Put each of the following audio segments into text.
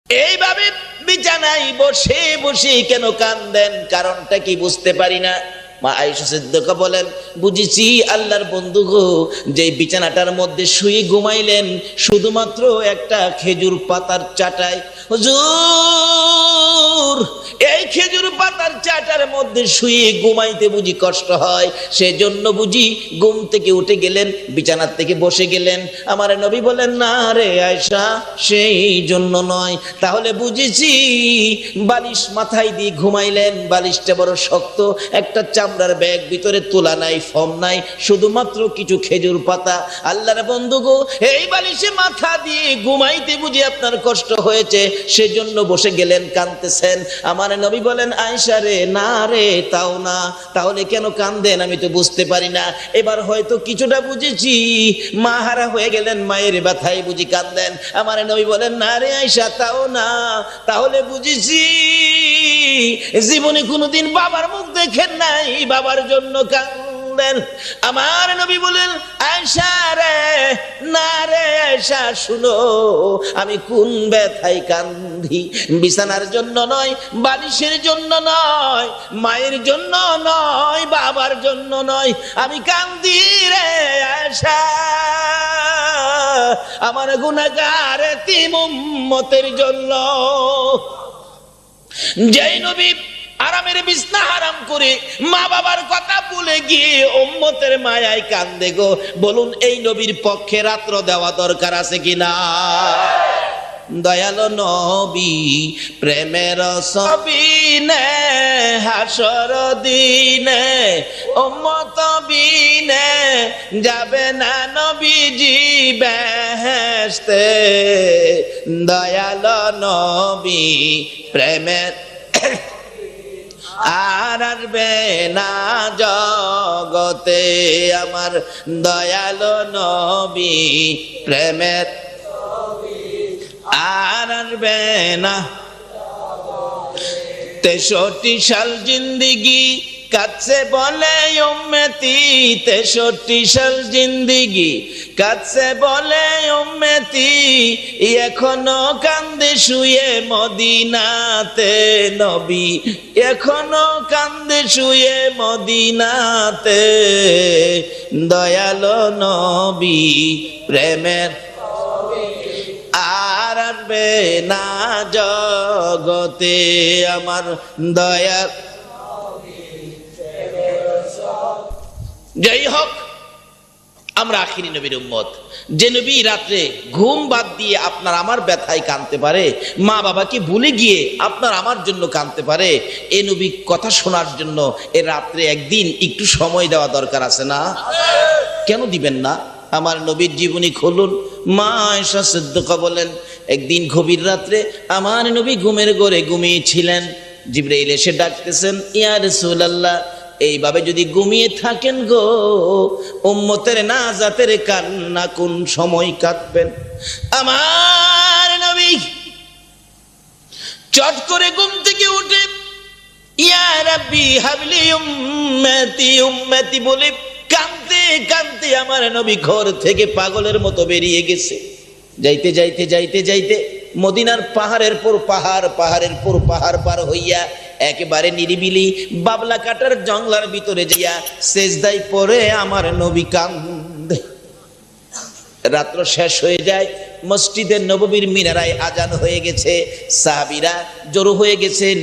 এইভাবে বিছানায় বসে বসে কেন কান্দেন, কারণটা কি বুঝতে পারি না। মা আয়েশা সিদ্দিকা বলেন, বুঝেছি আল্লাহর বন্ধু গো, যে বিছানাটার মধ্যে শুয়ে ঘুমাইলেন শুধুমাত্র একটা খেজুর পাতার চাটায়। হুজুর, এই খেজুর পাতার চাটার মধ্যে শুয়ে ঘুমাইতে বুঝি কষ্ট হয়, সেজন্য বুঝি ঘুম থেকে উঠে গেলেন, বিছানার থেকে বসে গেলেন। আমার নবী বলেন, না রে আয়েশা, সেই জন্য নয়। তাহলে বুঝেছি বালিশ মাথায় দিয়ে ঘুমাইলেন, বালিশটা বড় শক্ত, একটা চামড়ার ব্যাগ, ভিতরে তোলা নাই, ফর্ম নাই, শুধুমাত্র কিছু খেজুর পাতা। আল্লাহর বন্ধু গো, এই বালিশে মাথা দিয়ে ঘুমাইতে বুঝি আপনার কষ্ট হয়েছে, সেজন্য বসে গেলেন, কাঁদতেছেন। আমার নবী বলেন, আয়েশা রে, না রে, তাও না। তাহলে কেন কাঁদেন আমি তো বুঝতে পারি না। এবার হয়তো কিছুটা বুঝেছি, মা হারা হয়ে গেলেন, মায়ের ব্যথায় বুঝি কাঁদেন। আমার নবী বলেন, না রে আয়েশা, তাও না। তাহলে বুঝেছি জীবনে কোনোদিন বাবার মুখ দেখেন নাই, বাবার জন্য কাঁদেন। আমার নবী বলেন, আয়েশা রে, না রে আয়েশা, শুনো আমি কোন ব্যথায় কাঁদি। বিছানার জন্য নয়, বালিশের জন্য নয়, মায়ের জন্য নয়, বাবার জন্য নয়, আমি কাঁদি রে আয়েশা আমার গুনাহগার এতিম উম্মতের জন্য। যেই নবী আরামের বিছনা হারাম করে মা বাবার কথা ভুলে গিয়ে উম্মতের মায়ায় কান্দে গো, বলুন এই নবীর পক্ষে রাত্র দেওয়া দরকার আছে কিনা? দয়ালো নবী প্রেমের সবিনে হাসর দিনে উম্মত বিনে যাবে না নবীজি বেহেশতে। দয়ালো নবী প্রেমের আর আসবে না জগতে, আমার দয়ালো নবী প্রেমের আর আসবে না। 63 সাল জিন্দিগি কাছে বলে উম্মতি, 63 সাল জিন্দিগি কাছে বলে উম্মতি, এখনো কান্দে শুয়ে মদিনাতে নবী, এখনো কান্দে শুয়ে মদিনাতে। দয়ালো নবী প্রেমের আর আসবে না জগতে, আমার দয়া। যাই হোক, আমরা আখিরি নবীর উম্মত, যে নবী রাত্রে ঘুম বাদ দিয়ে আপনার আমার ব্যথায় কাঁদতে পারে, মা বাবাকে ভুলে গিয়ে আপনার আমার জন্য কাঁদতে পারে, এ নবী কথা শোনার জন্য এ রাত্রে একদিন একটু সময় দেওয়া দরকার আছে না? কেন দিবেন না? আমার নবীর জীবনী খুলুন। মা আয়েশা সিদ্দিকা বলেন, একদিন গভীর রাত্রে আমার নবী ঘুমের ঘরে ঘুমিয়েছিলেন। জিবরাইল এসে ডাকতেছেন, ইয়া রাসূলুল্লাহ, এইভাবে যদি ঘুমিয়ে থাকেন গো, উম্মতের নাজাতের কান্না কোন সময় কাঁদবেন? আমার নবী চট করে ঘুম থেকে উঠে ইয়া রাব্বি হাবলি উম্মতি উম্মতি বলে কাঁদতে কাঁদতে আমার নবী ঘর থেকে পাগলের মতো বেরিয়ে গেছে। যাইতে যাইতে যাইতে যাইতে মদিনার পাহাড়ের পর পাহাড়, পাহাড়ের পর পাহাড় পার হইয়া একেবারে নিরিবিলি বাবলা কাটার জঙ্গলার ভিতরে যাইয়া সেজদায় পড়ে আমার নবী কান্দে। রাত্র শেষ হয়ে যায়, মসজিদের নববীর মিনারায় আজান হয়ে গেছে, সাহাবীরা জড়ো হয়ে গেছেন,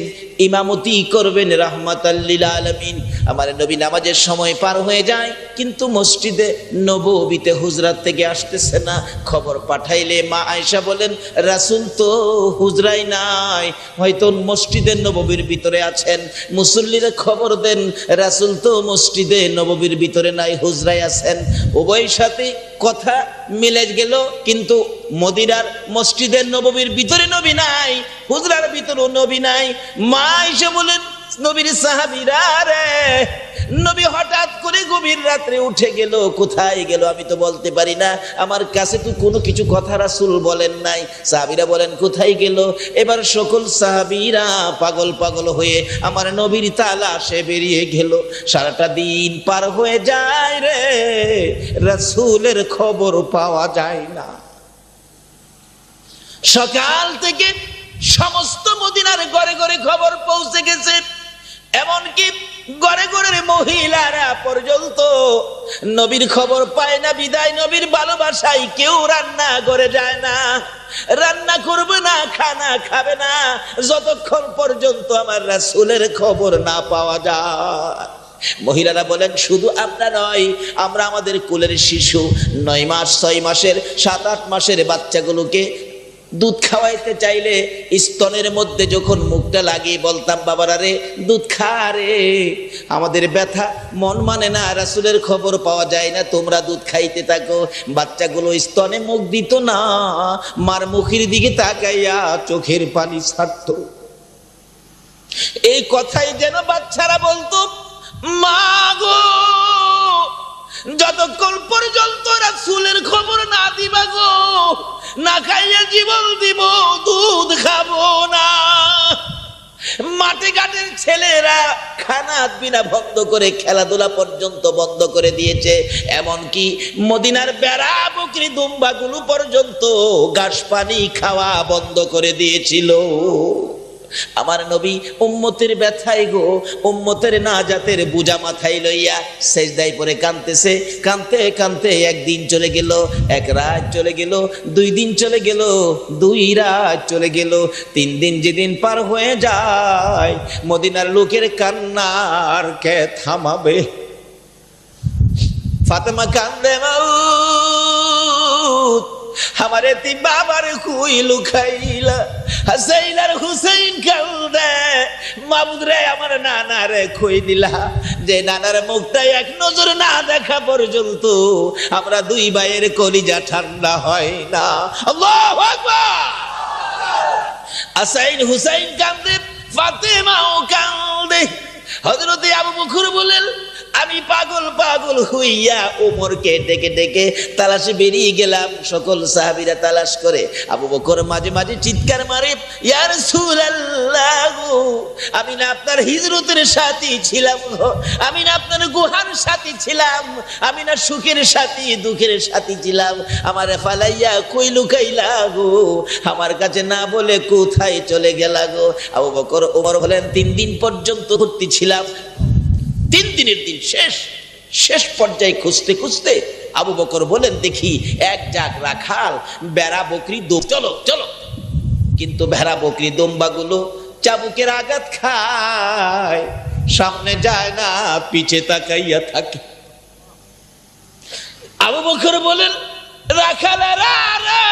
ইমামতি করবেন রাহমাতাল লিল আলামিন। আমার নবী নামাজের সময় পার হয়ে যায়, কিন্তু মসজিদে নববীতে হুজরাত থেকে আসতেছে না। খবর পাঠাইলে মা আয়েশা বলেন, রাসূল তো হুজরাই নাই, হয়তো মসজিদের নববীর ভিতরে আছেন। মুসল্লিরা খবর দেন, রাসূল তো মসজিদে নববীর ভিতরে নাই, হুজরায় আছেন। উভয়ের সাথে কথা মিলে গেল, কিন্তু মদিনার মসজিদের নববীর ভিতরে নবী নাই, হুজরার ভিতরেও নবী নাই। মা আয়েশা বলেন, নবীর সাহাবীরা রে, নবী হঠাৎ করে গভীর রাত্রে উঠে গেল, কোথায় গেল আমি তো বলতে পারি না, আমার কাছে তো কোনো কিছু কথা রাসূল বলেন নাই। সাহাবীরা বলেন, কোথায় গেল? এবার সকল সাহাবীরা পাগল পাগল হয়ে আমার নবীর তালাশে বেরিয়ে গেল। সারাটা দিন পার হয়ে যায় রে, রাসূলের খবর পাওয়া যায় না। সকাল থেকে সমস্ত মদিনার ঘরে ঘরে খবর পৌঁছে গেছে, এমনকি ঘরে ঘরের মহিলারা পর্যন্ত নবীর খবর পায় না। বিদায় নবীর ভালোবাসায় কেউ রান্না করে যায় না, রান্না করবে না, খানা খাবে না যতক্ষণ পর্যন্ত আমার রাসূলের খবর না পাওয়া যায়। মহিলারা বলেন, শুধু আমরা নয়, আমরা আমাদের কোলের শিশু 9 মাস 6 মাসের 7-8 মাসের বাচ্চাগুলোকে দুধ খাওয়াইতে চাইলে স্তনের মধ্যে যখন মুখটা লাগিয়ে বলতাম, বাবারা রে দুধ খা রে, আমাদের ব্যথা মন মানে না, রাসূলের খবর পাওয়া যায় না, তোমরা দুধ খাইতে থাকো। বাচ্চাগুলো স্তনে মুখ দিত না, মার মুখের দিকে তাকাইয়া চোখের পানি ছাড়ত। এই কথাই যেন বাচ্চারা বলতো, মা গো যতক্ষণ পর্যন্ত রাসূলের খবর না দিবা গো, না খাইয়া জীবন দিব, দুধ খাবো না। মাঠে ঘাটের ছেলেরা খানা বিনা বন্ধ করে খেলাধুলা পর্যন্ত বন্ধ করে দিয়েছে, এমনকি মদিনার বেড়া বকরি দুম্বাগুলো পর্যন্ত ঘাস পানি খাওয়া বন্ধ করে দিয়েছিল। আমার নবী উম্মতের ব্যথায় গো, উম্মতের নাজাতের বুঝা মাথায় লইয়া সেজদায় পড়ে কাঁদতেছে। কাঁদতে কাঁদতে একদিন চলে গেল, এক রাত চলে গেল, 2 দিন চলে গেল, 2 রাত চলে গেল, 3 দিন যেদিন পার হয়ে যায়, মদিনার লোকের কান্নার কে থামাবে? ফাতেমা কান্দে, মাউত আমার এতি বাবার কুই লুকাইলা। হাসাইন আর হুসাইন কান্দে, মাবুদ রে আমার নানা রে কই দিলা, যে নানার মুখটা এক নজর না দেখা পর্যন্ত আমরা 2 ভাইয়ের কলিজা ঠান্ডা হয় না। আল্লাহু আকবার। হাসাইন হুসাইন কান্দে, ফাতেমাও কান্দে। হযরত আবু বকর বলেন, আমি পাগল পাগল হইয়া ওমরকে ডেকে ডেকে তালাশে বেরিয়ে গেলাম। সকল সাহাবীরা তালাশ করে, আবু বকর মাঝে মাঝে চিৎকার মারে, ইয়া রাসূলুল্লাহ, আমি না আপনার হিজরতের সাথী ছিলাম, আমি না আপনার গুহার সাথী ছিলাম, আমি না সুখের সাথী দুঃখের সাথী ছিলাম, আমার ফালাইয়া কই লুকাইলা গো, আমার কাছে না বলে কোথায় চলে গেলা গো? আবু বকর ওমর বলেন, 3 দিন পর্যন্ত ঘুরতে ছিলাম। 3 দিনের দিন শেষ পর্যায়ে খুঁজতে খুঁজতে আবু বকর বলেন, দেখি এক জাগ রাখাল বেড়া বকরি চলো চলো, কিন্তু ভেড়া বকরি দুম্বাগুলো চাবুকের আঘাত খায়, সামনে যায় না, পিছে তাকাইয়া থাকে। আবু বকর বলেন, রাখালেরা রে,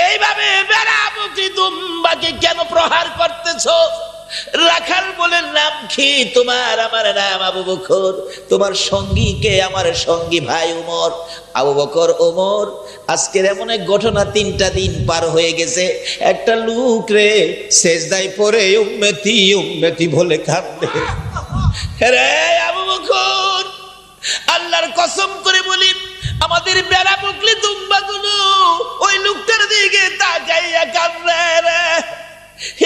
এইভাবে বেড়া বকরি দুম্বাকে কেন প্রহার করতেছো? রাখাল বলেন, নাম কি তোমার? আমার নাম আবু বকর। তোমার সঙ্গী কে? আমার সঙ্গী ভাই ওমর। আবু বকর, ওমর, আজকের এমন এক ঘটনা, 3টা দিন পার হয়ে গেছে, একটা লোক রে সেজদায় পড়ে উম্মতি উম্মতি বলে কাঁদে। রে আবু বকর, আল্লাহর কসম করে বলি, আমাদের বেড়া বকরি দুম্বাগুলো ওই লোকটার দিকে তাকাইয়া কাঁদে রে,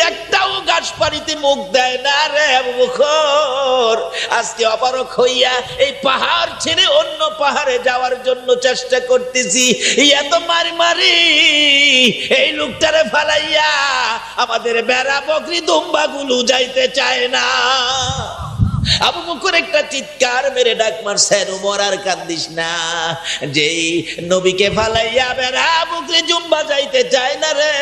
একটাও ঘাস পানিতে মুখ দেয় না রে আবু বকর। আজকে অপারক হইয়া এই পাহাড় ছেড়ে অন্য পাহাড়ে যাওয়ার জন্য চেষ্টা করতেছি, এত মারি মারি এই লোকটারে ফালাইয়া আমাদের বেড়া বকরি দুম্বাগুলো যাইতে চায় না। আবু বকর একটা চিৎকার মেরে ডাক মারছেন, ওমর আর কান্দিস না, যেই নবীকে ফালাইয়া বেড়া বকরি দুম্বা যাইতে চায় না রে,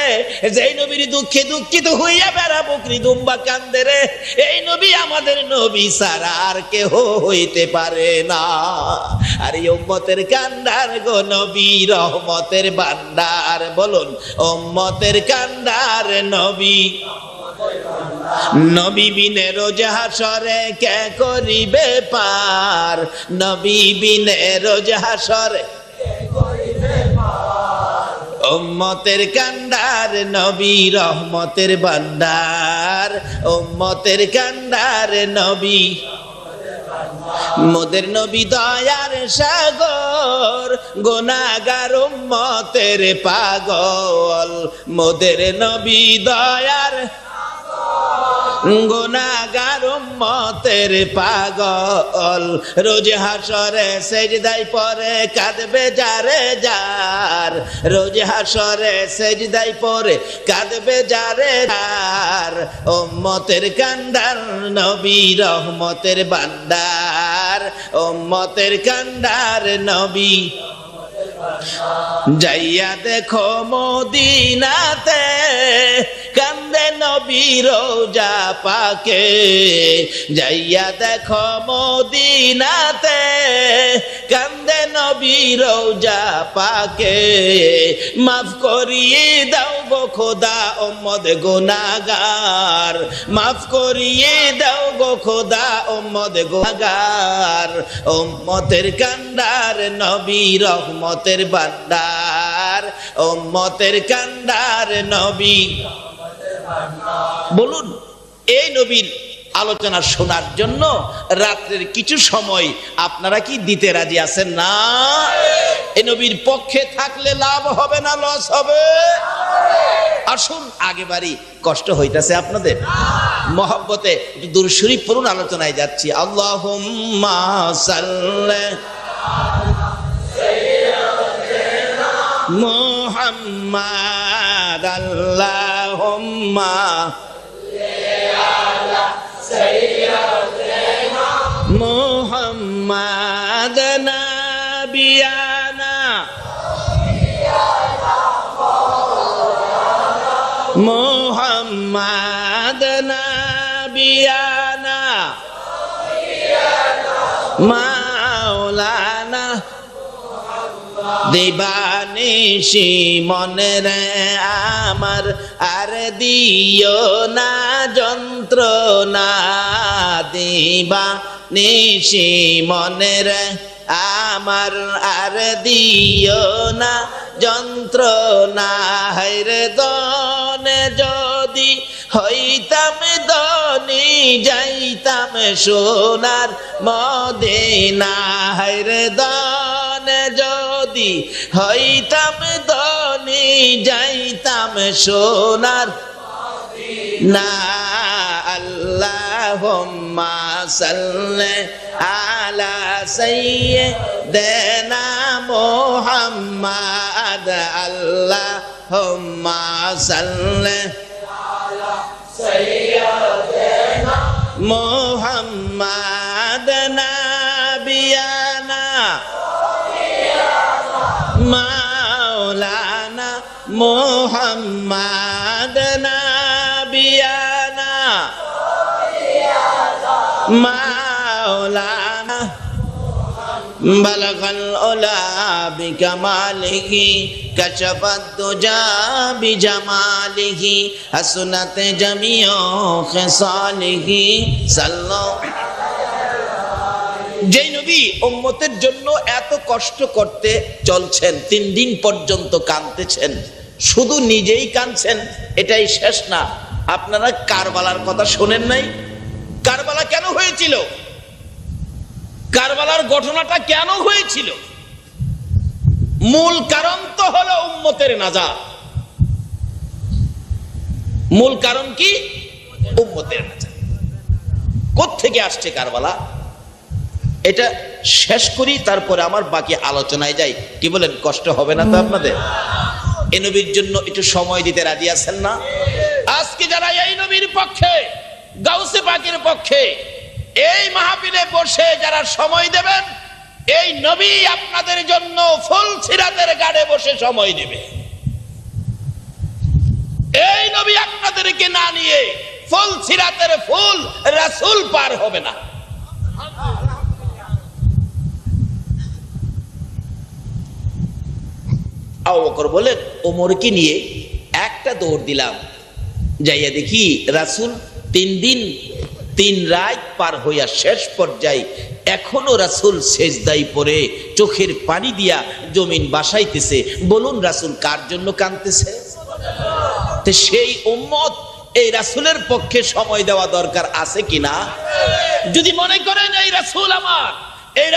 যেই নবীর দুঃখে দুঃখিত হইয়া বেড়া বকরি দুম্বা কান্দে রে, এই নবী আমাদের নবী ছাড়া আর কেহ হইতে পারে না। আর এই উম্মতের কান্দার গো নবী, রহমতের ভান্ডার, বলুন উম্মতের কান্দার নবী। নবী বিনে রোজ হাসরে কে করিবে পার, নবী বিনে রোজ হাসরে কে করিবে পার, উম্মতের কান্দার নবী, রহমতের ভান্ডার, উম্মতের কান্দার নবী, মোদের নবী দয়ার সাগর, গুনাহগার উম্মতের পাগল, মোদের নবী দয়ার গুনাহগার উম্মতের পাগল, রোজ হাসরে সেজদায় পড়ে কাঁদবে যারে যার, রোজ হাসরে সেজদায় পড়ে কাঁদবে যারে যার। উম্মতের কান্ডার নবী রহমতের ভান্ডার, উম্মতের কান্ডার নবী। যাইয়া দেখো মদিনাতে কান্দে নবী রোজা পাকে, যাইয়া দেখো মদিনাতে কান্দে নবী রোজা পাকে। মাফ করিয়ে দাও গো খোদা উম্মত গুনাহগার, মাফ করিয়ে দাও গো খোদা উম্মত গুনাহগার। উম্মতের কান্ডার নবী রহমতের ভান্ডার, উম্মতের কান্ডার নবী। বলুন, এই নবীর আলোচনা শোনার জন্য রাত্রের কিছু সময় আপনারা কি দিতে রাজি আছেন না? এই নবীর পক্ষে থাকলে লাভ হবে না লস হবে? আসুন আগে বাড়ি, কষ্ট হইতাছে আপনাদের? মহব্বতে দুরূদ শরীফ পড়ুন, আলোচনায় যাচ্ছি। আল্লাহুম্মা সাল্লি মুহাম্মাদ, আল্লাহুম্মা মুহাম্মাদ নাবিয়ানা, মুহাম্মাদ নাবিয়ানা মাওলানা। দিবানিশি মনে রে আমার আর দিও না যন্ত্রণা, দিবানিশি মনে রে আমার আর দিও না যন্ত্রণা। হায়রে দনে যদি হইতাম ধনী যাইতাম সোনার মদিনা, হায়রে দনে যদি হইতাম ধনী যাইতাম সোনার না। আল্লাহুম্মা সাল্লি আলা সাইয়্যিদিনা মুহাম্মাদ, আল্লাহুম্মা সাল্লি আলা সাইয়্যিদিনা মুহাম্মাদ নাবিয়ানা মাওলানা, মুহাম্মাদ নাবিয়ানা মাওলানা। বালাগাল উলা বিকামালিহি কাশাফাত দুজা বিজামালিহি হাসনাত জামিউ খিসালিহি সাল্লাল্লাহু। যে নবী উম্মতের জন্য এত কষ্ট করতে চলছেন, 3 দিন পর্যন্ত কাঁদতেছেন, শুধু নিজেই কাঁদছেন এটাই শেষ না। আপনারা কারবালার কথা শোনেন নাই? কারবালা কেন হয়েছিল? কারবালার ঘটনাটা কেন হয়েছিল? মূল কারণ তো হলো উম্মতের নাজাত। মূল কারণ কি? উম্মতের নাজাত। কোত্থেকে আসছে কারবালা? এটা শেষ করি, তারপরে আমার বাকি আলোচনায় যাই। কি বলেন, কষ্ট হবে না তো আপনাদের? এই নবীর জন্য একটু সময় দিতে রাজি আছেন না? আজকে যারা এই নবীর পক্ষে, গাউসে পাকের পক্ষে এই মাহফিলে বসে যারা সময় দেবেন, এই নবী আপনাদের জন্য ফুল সিরাতের গাড়ে বসে সময় দেবে। এই নবী আপনাদেরকে না নিয়ে ফুল সিরাতের ফুল রাসূল পার হবে না। আবু বকর বলেন, ওমরকে নিয়ে একটা দৌড় দিলাম, যাইয়া দেখি রাসূল 3 দিন 3 রাত পার হইয়া শেষ পর্যায়ে এখনো রাসূল সেজদায় পড়ে চোখের পানি দিয়া জমিন বাসাইতেছে। বলুন রাসূল কার জন্য কাঁদতেছে? তো সেই উম্মত এই রাসূলের পক্ষে সময় দেওয়া দরকার আছে কিনা? যদি মনে করেন এই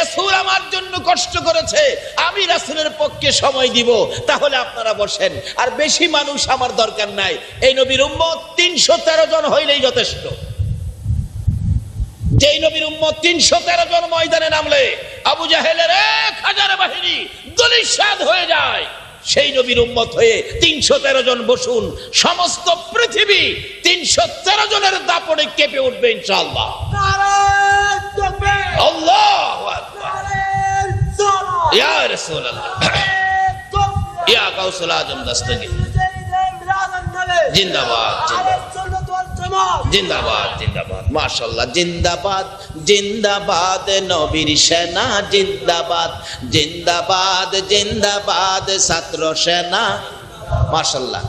রাসূল আমার জন্য কষ্ট করেছে, আমি রাসূলের পক্ষে সময় দিব, তাহলে আপনারা বসেন। আর বেশি মানুষ আমার দরকার নাই। এই নবীর উম্মত 313 জন হইলেই যথেষ্ট। যেই নবীর উম্মত 313 জন ময়দানে নামলে আবু জাহেলের 1000 বাহিনী দলিশাদ হয়ে যায়, সেই নবীর উম্মত হয়ে 313 জন বসুন, সমস্ত পৃথিবী 313 জনের দাপটে কেঁপে উঠবে ইনশাআল্লাহ। আল্লাহু আকবার। ইয়া রাসূলুল্লাহ, ইয়া গাউসুল আজম দস্তগীর, জিন্দাবাদ জিন্দাবাদ জিন্দাবাদ, মাশাআল্লাহ, জিন্দাবাদ জিন্দাবাদ নবীর সেনা, জিন্দাবাদ জিন্দাবাদ জিন্দাবাদ ছাত্র সেনা, মাশাআল্লাহ।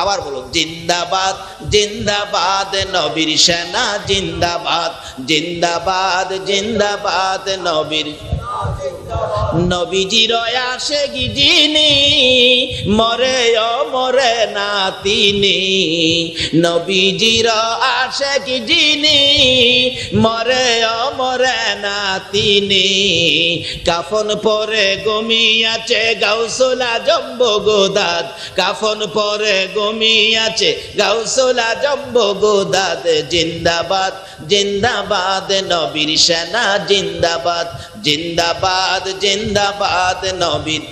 আবার বলুন, জিন্দাবাদ জিন্দাবাদ নবীর সেনা, জিন্দাবাদ জিন্দাবাদ জিন্দাবাদ নবীর। নবীজির আশিক যিনি, মরে মরে না তিনি, নবীজির আশিক যিনি, মরে মরে না তিনি, কাফন পরে ঘুমিয়াছে গাউসুল আজম বগদাদ, কাফন পরে ঘুমিয়াছে গাউসুল আজম বগদাদ, জিন্দাবাদ জিন্দাবাদ নবীর সেনা, জিন্দাবাদ জিন্দাবাদ জিন্দাবাদ নবীর।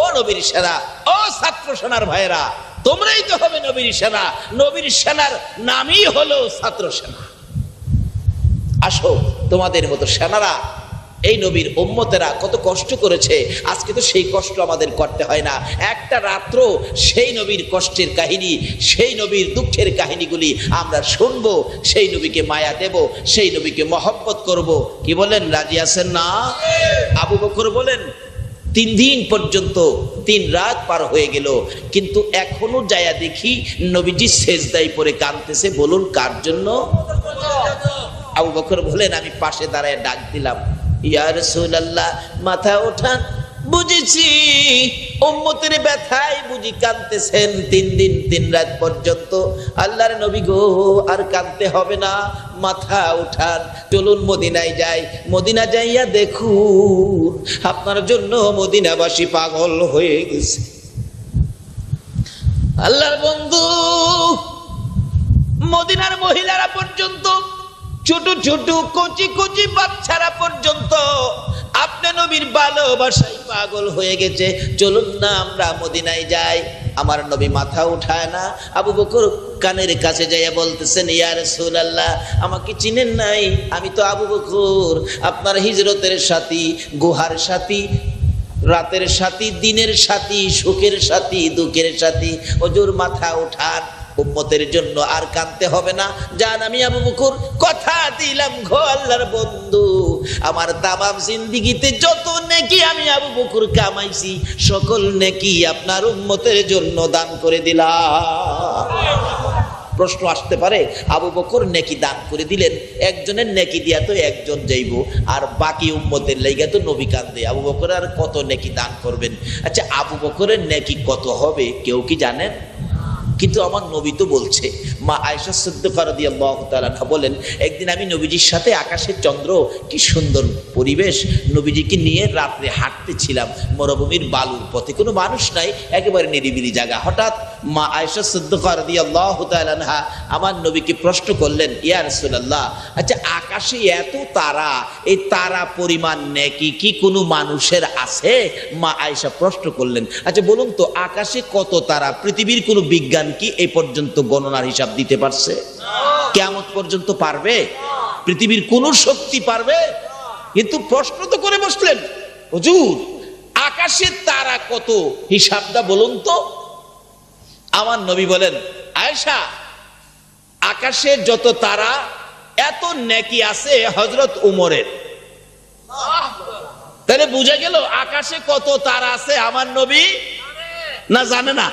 ও নবীর সেনা, ও ছাত্র সেনার ভাইরা, তোমরাই তো হবে নবীর সেনা। নবীর সেনার নামই হলো ছাত্র সেনা। আসো, তোমাদের মতো সেনারা, এই নবীর উম্মতেরা কত কষ্ট করেছে, আজকে তো সেই কষ্ট আমাদের করতে হয় না। একটা রাত্র সেই নবীর কষ্টের কাহিনী, সেই নবীর দুঃখের কাহিনীগুলি আমরা শুনবো, সেই নবীকে মায়া দেব, সেই নবীকে মহব্বত করব। কি বলেন, রাজি আছেন না? আবু বকর বলেন 3 দিন পর্যন্ত 3 রাত পার হয়ে গেল, কিন্তু এখনো যায়া দেখি নবীজি সেজদায় পড়ে কাঁদতেছে। বলুন কার জন্য? আবু বকর বলেন, আমি পাশে দাঁড়ায় ডাক দিলাম, ইয়া রাসূলুল্লাহ, মাথা ওঠান, বুঝেছি উম্মতের ব্যথায় বুঝি কাঁদতেছেন 3 দিন 3 রাত পর্যন্ত। আল্লাহর নবী গো, আর কাঁদতে হবে না, মাথা উঠান, চলুন মদিনায় যাই। মদিনা যাইয়া দেখুন আপনার জন্য মদিনাবাসী পাগল হয়ে গেছে। আল্লাহর বন্ধু, মদিনার মহিলারা পর্যন্ত, ছোট ছোট কচি কচি বাচ্চারা পর্যন্ত আপনি নবীর ভালোবাসায় পাগল হয়ে গেছে। চলুন না আমরা মদিনায় যাই। আমার নবী মাথা উঠায় না। আবু বকর কানের কাছে যাইয়া বলতেছেন, ইয়া রাসূলুল্লাহ, আমাকে চিনেন নাই? আমি তো আবু বকর, আপনার হিজরতের সাথী, গুহার সাথী, রাতের সাথী, দিনের সাথী, সুখের সাথী, দুঃখের সাথী। হুজুর মাথা উঠান, উম্মতের জন্য আর কাঁদতে হবে না। জান, আমি আবু বকর কথা দিলাম গো আল্লাহর বন্ধু, আমার তামাম জিন্দেগিতে যত নেকি আমি আবু বকর কামাইছি, সকল নেকি আপনার উম্মতের জন্য দান করে দিলাম। প্রশ্ন আসতে পারে, আবু বকর নেকি দান করে দিলেন, একজনের নেকি দিয়া তো একজন যাইব, আর বাকি উম্মতের লাইগা তো নবী কান্দে, আবু বকর আর কত নেকি দান করবেন? আচ্ছা, আবু বকরের নেকি কত হবে কেউ কি জানেন? কিন্তু আমার নবী তো বলছে। মা আয়েশা সিদ্দিকা রাদিয়াল্লাহু তাআলা বলেন, একদিন আমি নবীজির সাথে আকাশের চন্দ্র, কি সুন্দর পরিবেশ, নবীজিকে নিয়ে রাত্রে হাঁটতেছিলাম মরুভূমির বালুর পথে, কোনো মানুষ নাই, একেবারে নিরিবিলি জায়গা। হঠাৎ মা আয়েশা সিদ্দিকা রাদিয়াল্লাহু তাআলা আমার নবীকে প্রশ্ন করলেন, ইয়া রাসূলুল্লাহ, আচ্ছা আকাশে এত তারা, এই তারা পরিমাণ নেকি কি কোনো মানুষের আছে? মা আয়েশা প্রশ্ন করলেন, আচ্ছা বলুন তো, আকাশে কত তারা? পৃথিবীর কোনো বিজ্ঞান কি এই পর্যন্ত গণনার হিসাব দিতে পারছে? কিয়ামত পর্যন্ত পারবে? পৃথিবীর কোন শক্তি পারবে? কিন্তু প্রশ্ন তো করে বসলেন, হুজুর আকাশের তারা কত, হিসাবটা বলুন তো। আমার নবী বলেন, আয়েশা, আকাশের যত তারা এত নেকি আছে হযরত উমরের। তাহলে বুঝা গেল আকাশে কত তারা আছে আমার নবী না জানে না?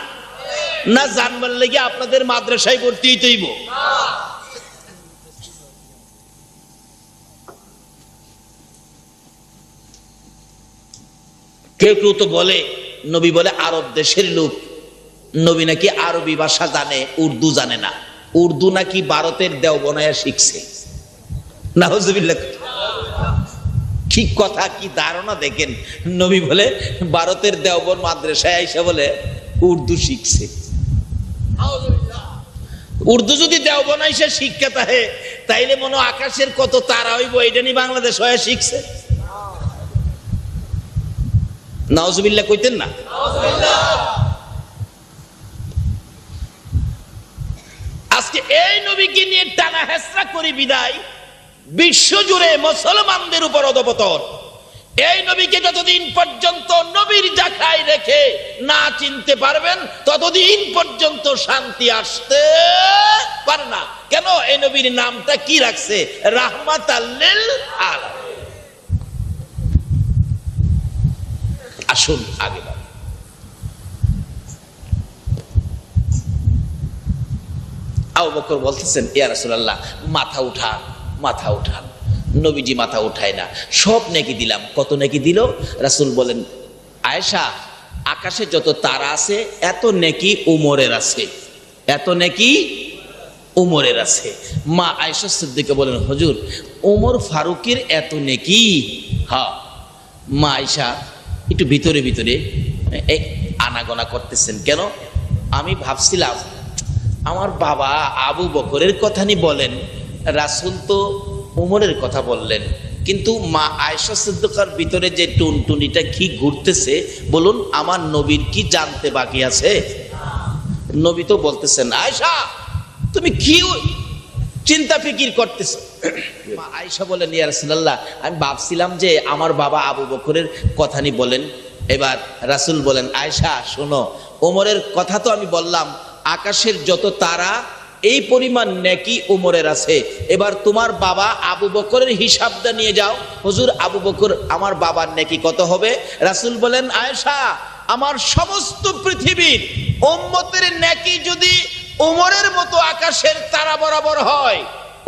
না জানবার লেগে আপনাদের মাদ্রাসায় ভর্তি হইতেইব। কেউ কেউ তো বলে, নবী বলে আরব দেশের লোক, নবী নাকি আরবি ভাষা জানে, উর্দু জানে না। উর্দু নাকি ভারতের দেওবনায়া শিখছে। নাউজুবিল্লাহ। কি কথা, কি ধারণা দেখেন। নবী বলে ভারতের দেওবন মাদ্রাসায় আইসা বলে উর্দু শিখছে। উর্দু যদি দেওবন আইসা শিক্ষা থাকে, তাইলে মনে হয় আকাশের কত তারা হইব এটা নিয়ে বাংলাদেশ হয়ে শিখছে। নাউজুবিল্লাহ কইতেন না? আজকে এই নবীকে নিয়ে টানা হেসরা করি বিদায় বিশ্ব জুড়ে মুসলমানদের উপর অধঃপতন। এই নবীকে যতদিন পর্যন্ত নবীর জাখায় রেখে না চিনতে পারবেন ততদিন পর্যন্ত শান্তি আসতে পারে না। কেন? এই নবীর নামটা কি রাখছে? রাহমাতাল লিল আলামিন। আসুন আগে বাড়ি। আবু বকর বলতেছেন, ইয়া রাসূলুল্লাহ, মাথা উঠান, মাথা উঠান। নবীজি মাথা উঠায় না। সব নেকি দিলাম। কত নেকি দিল? রাসূল বলেন, আয়েশা, আকাশে যত তারা আছে এত নেকি উমরের আছে, এত নেকি উমরের আছে। মা আয়েশা সিদ্দিকা বলেন, হুজুর, উমর ফারুকের এত নেকি? হ্যাঁ। মা আয়েশা একটু ভিতরে ভিতরে আনাগোনা করতেছেন। কেন? আমি ভাবছিলাম আমার বাবা আবু বকরের কথা নি বলেন, রাসূল তো উমরের কথা বললেন, কিন্তু মা আয়েশা সিদ্দিকার ভিতরে যে টুনটুনিটা কি ঘুরতেছে, বলুন আমার নবীর কি জানতে বাকি আছে? নবী তো বলতেছেন, আয়েশা তুমি কি চিন্তা ফিকির করতেছো? মা আয়েশা বলেন, ইয়া রাসূলুল্লাহ, আমি ভাবছিলাম যে আমার বাবা আবু বকরের কথা নি বলেন। এবার রাসূল বলেন, আয়েশা শোনো, ওমরের কথা তো আমি বললাম, আকাশের যত তারা এই পরিমাণ নেকি উমরের আছে। এবার তোমার বাবা আবু বকরের হিসাবটা নিয়ে যাও। হুজুর, আবু বকর আমার বাবার নেকি কত হবে? রাসূল বলেন, আয়েশা, আমার সমস্ত পৃথিবীর উম্মতের নেকি যদি উমরের মতো আকাশের তারা বরাবর হয়,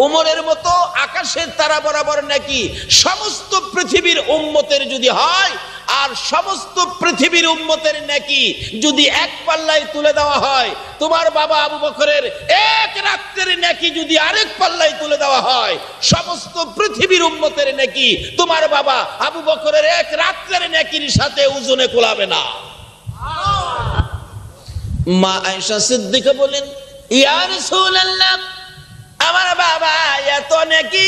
উমরের মতো আকাশের তারা বরাবর নেকি সমস্ত পৃথিবীর উম্মতের যদি হয়, আর সমস্ত পৃথিবীর উম্মতের নেকি যদি এক পাল্লায় তুলে দেওয়া হয়, তোমার বাবা আবু বকরের এক রাত্রের নেকি যদি আরেক পাল্লায় তুলে দেওয়া হয়, সমস্ত পৃথিবীর উম্মতের নেকি তোমার বাবা আবু বকরের এক রাত্রের নেকির সাথে ওজনে কোলাবে না। মা আয়েশা সিদ্দিকা বলেন, ইয়া রাসূলুল্লাহ, আমার বাবা এত নেকি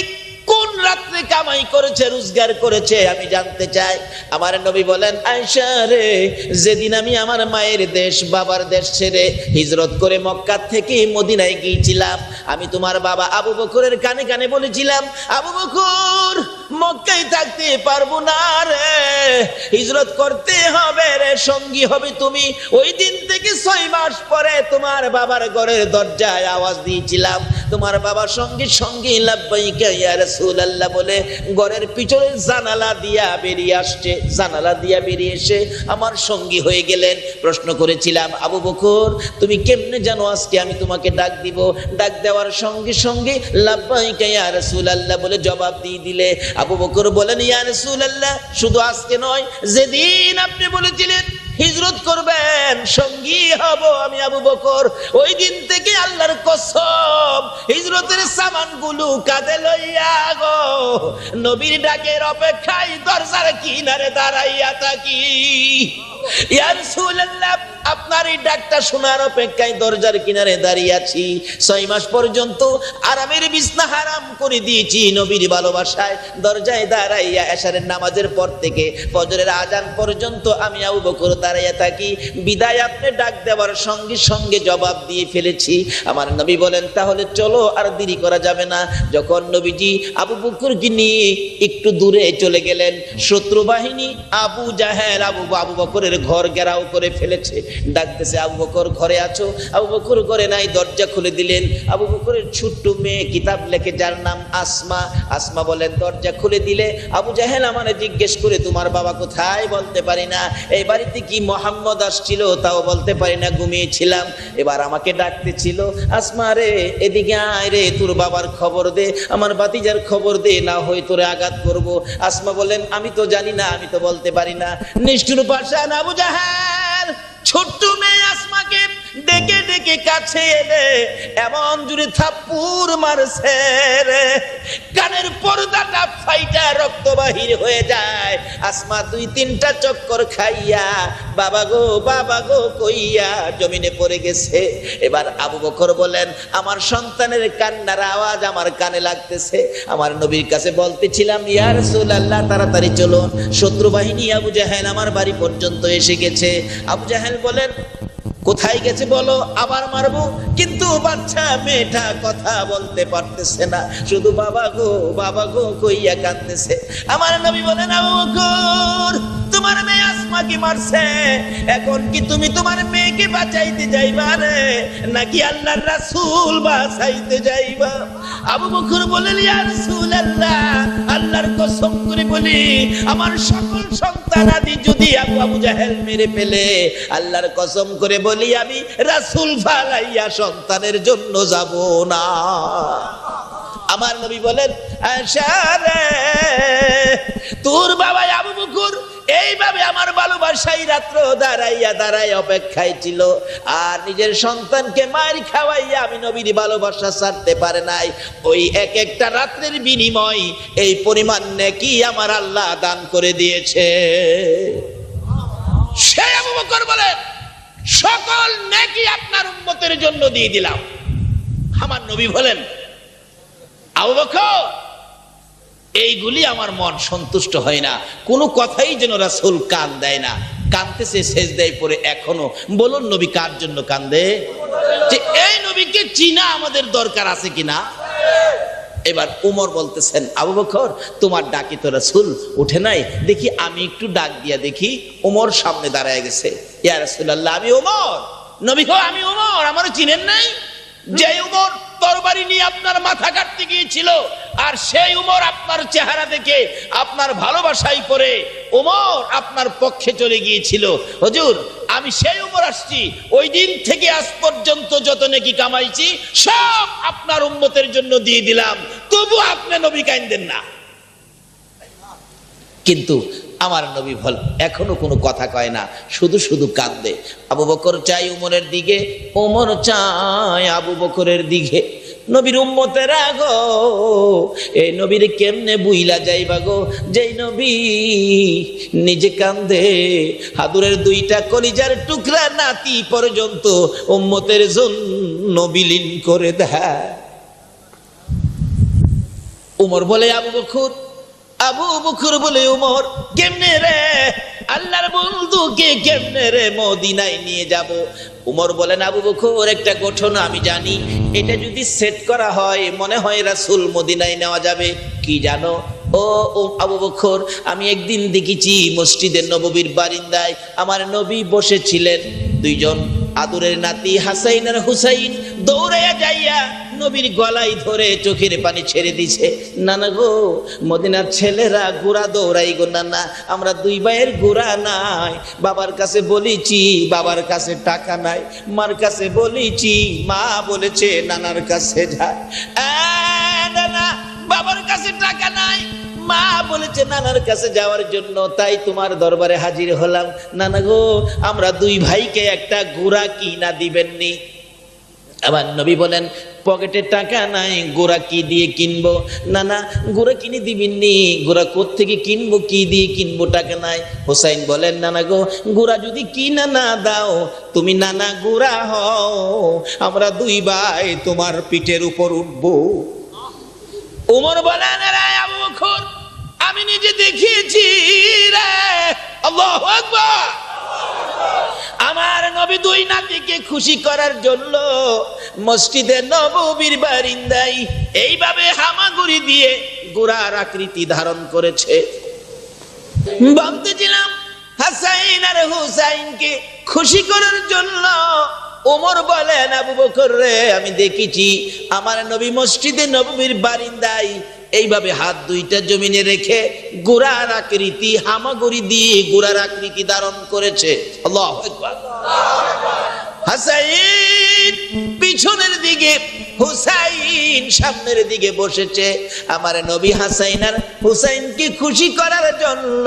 কোন রাত্রে কামাই করেছে, রোজগার করেছে, আমি জানতে চাই। আমার নবী বলেন, আয়েশা রে, যেদিন আমি আমার মায়ের দেশ বাবার দেশ ছেড়ে হিজরত করে মক্কা থেকে মদিনায় গিয়েছিলাম, আমি তোমার বাবা আবু বকরের কানে কানে বলেছিলাম, আবু বকর, মক্কায় থাকতে পারবো না রে, হিজরত করতে হবে রে, সঙ্গী হবে তুমি। ওই দিন থেকে 6 মাস পরে তোমার বাবার ঘরের দরজায় আওয়াজ দিয়েছিলাম, তোমার বাবার সঙ্গে সঙ্গে লাব্বাইকা ইয়া রাসূলুল্লাহ বলে ঘরের পিছনে জানালা দিয়া বেরিয়ে আসছে। জানালা দিয়া বেরিয়ে এসে আমার সঙ্গী হয়ে গেলেন। প্রশ্ন করেছিলাম, আবু বকর, তুমি কেমনে জানো আজকে আমি তোমাকে ডাক দিব? ডাক দেওয়ার সঙ্গে সঙ্গে লাব্বাইকা ইয়া রাসূলুল্লাহ বলে জবাব দিয়ে দিলে। আবু বকর বলেন, ইয়া রাসূলুল্লাহ, শুধু আজকে নয়, যেদিন আপনি বলেছিলেন হিজরত করবেন, সঙ্গী হব আমি আবু বকর, ওই দিন থেকে আল্লাহর কসম হিজরতের সামানগুলো কাঁধে লইয়া গো নবীর ডাকের অপেক্ষায় দরজার কিনারে দাঁড়াইয়া থাকি। ইয়া রাসূলুল্লাহ, আপনার এই ডাকটা শোনার অপেক্ষায় দরজার কিনারে দাঁড়িয়ে আছি। 6 মাস পর্যন্ত আরামের বিছনা হারাম করে দিয়েছি নবীর ভালোবাসায়। দরজায় দাঁড়াইয়া এশারের নামাজের পর থেকে ফজরের আজান পর্যন্ত আমি আবু বকর দাঁড়াইয়া থাকি। বিদায় আপনি ডাক দেওয়ার সঙ্গে সঙ্গে জবাব দিয়ে ফেলেছি। আমার নবী বলেন, তাহলে চলো, আর দেরি করা যাবে না। যখন নবীজি আবু বকরকে নিয়ে একটু দূরে চলে গেলেন, শত্রু বাহিনী আবু জাহেল আবু বকরের ঘর ঘেরাও করে ফেলেছে। ডাকতেছে, আবু বকর ঘরে আছো? আবু বকর ঘরে নাই। দরজা খুলে দিলেন। আবু বকরের ছোট্ট মেয়ে কিতাব লেখে, যার নাম আসমা। আসমা বলেন, দরজা খুলে দিলে আবু জাহেল আমারে জিজ্ঞেস করে, তোমার বাবা কোথায়? বলতে পারি না। এই বাড়িতে কি মোহাম্মদ আসছিল? তাও বলতে পারি না, ঘুমিয়েছিলাম। এবার আমাকে ডাকতেছিল, আসমা রে, এদিকে আয় রে, তোর বাবার খবর দে, আমার ভাতিজার খবর দে, না হয় তোরে আঘাত করব। আসমা বলেন, আমি তো জানি না, আমি তো বলতে পারি না। নিষ্ঠুর পাষাণ আবু জাহেল ছোট্ট মেয়ে আসমাকে ডেকে ডেকে কাছে এনে এমন জুড়ে থাপ্পড় মারছে রে, কানের পর্দাটা ফাইটা রক্ত বাহির হয়ে যায়। আসমা 2-3টা চক্কর খাইয়া বাবা গো কইয়া জমিনে পড়ে গেছে। এবার আবু বকর বলেন, আমার সন্তানের কান্নার আওয়াজ আমার কানে লাগতেছে। আমার নবীর কাছে বলতেছিলাম, ইয়া রাসূলুল্লাহ তাড়াতাড়ি চলুন, শত্রু বাহিনী আবু জাহেল আমার বাড়ি পর্যন্ত এসে গেছে। আবু জাহেল বলেন, কোথায় গেছে বলো, আবার মারবো। কিন্তু বাচ্চা মেয়েটা কথা বলতে পারতেছে না, শুধু বাবা গো কইয়া কাঁদতেছে। আমার নবী বলেন, আবু বকর তোমার মেয়ে আসমাকে মারছে, এখন কি তুমি তোমার মেয়েকে বাঁচাইতে যাইবা রে, নাকি আল্লাহর রাসূল বাঁচাইতে যাইবা? আবু বকর বলেন, ইয়া রাসূলুল্লাহ আল্লাহর কসম করে বলি, আমার সকল সন্তানাদি যদি আবু জাহেল মেরে ফেলে, আল্লাহর কসম করে বলি আমি রাসূল ফালাইয়া সন্তানের জন্য যাব না। আমার নবী বলেন, আয়েশা রে তোর বাবা আবু বকর এইভাবে আমার ভালোবাসাই রাত্র দাঁড়াইয়া অপেক্ষায় ছিল, আর নিজের সন্তানকে মার খাওয়াইয়া আমি নবীর ভালোবাসা ছাড়তে পারে নাই। ওই এক একটা রাত্রের বিনিময় এই পরিমাণ নেকি আমার আল্লাহ দান করে দিয়েছে। সে আবু বকর বলেন, সকল নেকি আপনার উম্মতের জন্য দিয়ে দিলাম। আমার নবী বলেন, আবু বকর এইগুলি আমার মন সন্তুষ্ট হয় না, কোনো কথাই যেন রাসূল কান দেয় না, কাঁদতেছে সেজদায় পড়ে এখনো। বলুন নবী কার জন্য কান্দে? যে এই নবীকে চিনা আমাদের দরকার আছে কিনা। এবার উমর বলতেছেন, আবু বকর তোমার ডাকি তো রাসূল উঠে নাই, দেখি আমি একটু ডাক দিয়া দেখি। উমর সামনে দাঁড়ায় গেছে, ইয়া রাসূলুল্লাহ আমি উমর। নবী কো আমি উমর, আমারও চিনেন নাই? যে উমর তরবারি নিয়ে আপনার মাথা কাটতে গিয়েছিল, আর সেই উমর আপনার চেহারা দেখে আপনার ভালোবাসায় পড়ে উমর আপনার পক্ষে চলে গিয়েছিল। হুজুর আমি সেই উমর আসছি, ওই দিন থেকে আজ পর্যন্ত যত নেকি কামাইছি সব আপনার উম্মতের জন্য দিয়ে দিলাম, তবু আপনি নবী কাঁদেন না। কিন্তু আমার নবী বল এখনো কোনো কথা কয় না, শুধু শুধু কাঁদে। আবু বকর চাই উমরের দিকে, উমর চায় আবু বকরের দিকে। নবীর উম্মতেরা গো, এই নবীর কেমনে বুইলা যাইবা গো, যেই নবী নিজে কান্দে, হাদুরের 2টা কলিজার টুকরা নাতি পর্যন্ত উম্মতের জন্য বিলীন করে দেয়। উমর বলে আবু বকর বলে উমর কেমনে রে আল্লাহর বন্ধুকে কেমনে রে মদিনায় নিয়ে যাব? উমর বলেন, আবু বকর একটা গঠন আমি জানি, এটা যদি সেট করা হয় মনে হয় রাসূল মদিনায় নেওয়া যাবে। কি জানো? ও আবু বকর, আমি একদিন দেখেছি মসজিদে নববীর বারিন্দায় আমার নবী বসেছিলেন, 2জন আদরের নাতি হাসাইন আর হুসাইন দৌড়াইয়া যাইয়া নবীর গলায় ধরে চোখের পানি ছেড়ে দিছে। নানা গো মদিনার ছেলেরা গোড়া দৌড়াই গো নানা, আমরা 2 ভাইয়ের গোড়া নাই, বাবার কাছে বলেছি বাবার কাছে টাকা নাই, মার কাছে বলেছি মা বলেছে নানার কাছে যা। নানা বাবার কাছে টাকা নাই, মা বলেছে নানার কাছে যাওয়ার জন্য, তাই তোমার দরবারে হাজির হলাম। নানা গো আমরা 2 ভাইকে একটা ঘোড়া কিনা দিবেননি? আবার নবী বলেন, পকেটে টাকা নাই, গোড়া কি দিয়ে কিনবো? নানা গোড়া কিনে দিবেননি? গোড়া কোত্থেকে কিনবো, কি দিয়ে কিনবো, টাকা নাই। হোসাইন বলেন, নানা গো গোড়া যদি কিনা না দাও তুমি নানা গোড়া হও, আমরা 2 ভাই তোমার পিঠের উপর উঠবো। উমর বলেন, আবু বকর আমি নিজে দেখিয়েছি রে, আল্লাহু আকবার। আমার নবী 2 নাতিকে খুশি করার জন্য মসজিদে নববীর বারিন্দায় এইভাবে হামাগুড়ি দিয়ে গোড়ার আকৃতি ধারণ করেছে। বলতেছিলাম হাসাইন আর হুসাইনকে খুশি করার জন্য ওমর বলেন, আবু বকর রে আমি দেখেছি আমার নবী মসজিদে নববীর বারিন্দায় এইভাবে হাত 2টা জমিনে রেখে গোড়ার আকৃতি হামাগুড়ি দিয়ে গোড়ার আকৃতি ধারণ করেছে। আল্লাহু আকবার। হাসাইন পিছনের দিকে, হুসাইন হুসাইন সামনের দিকে বসেছে। আমার নবী হাসাইন আর হুসাইনকে খুশি করার জন্য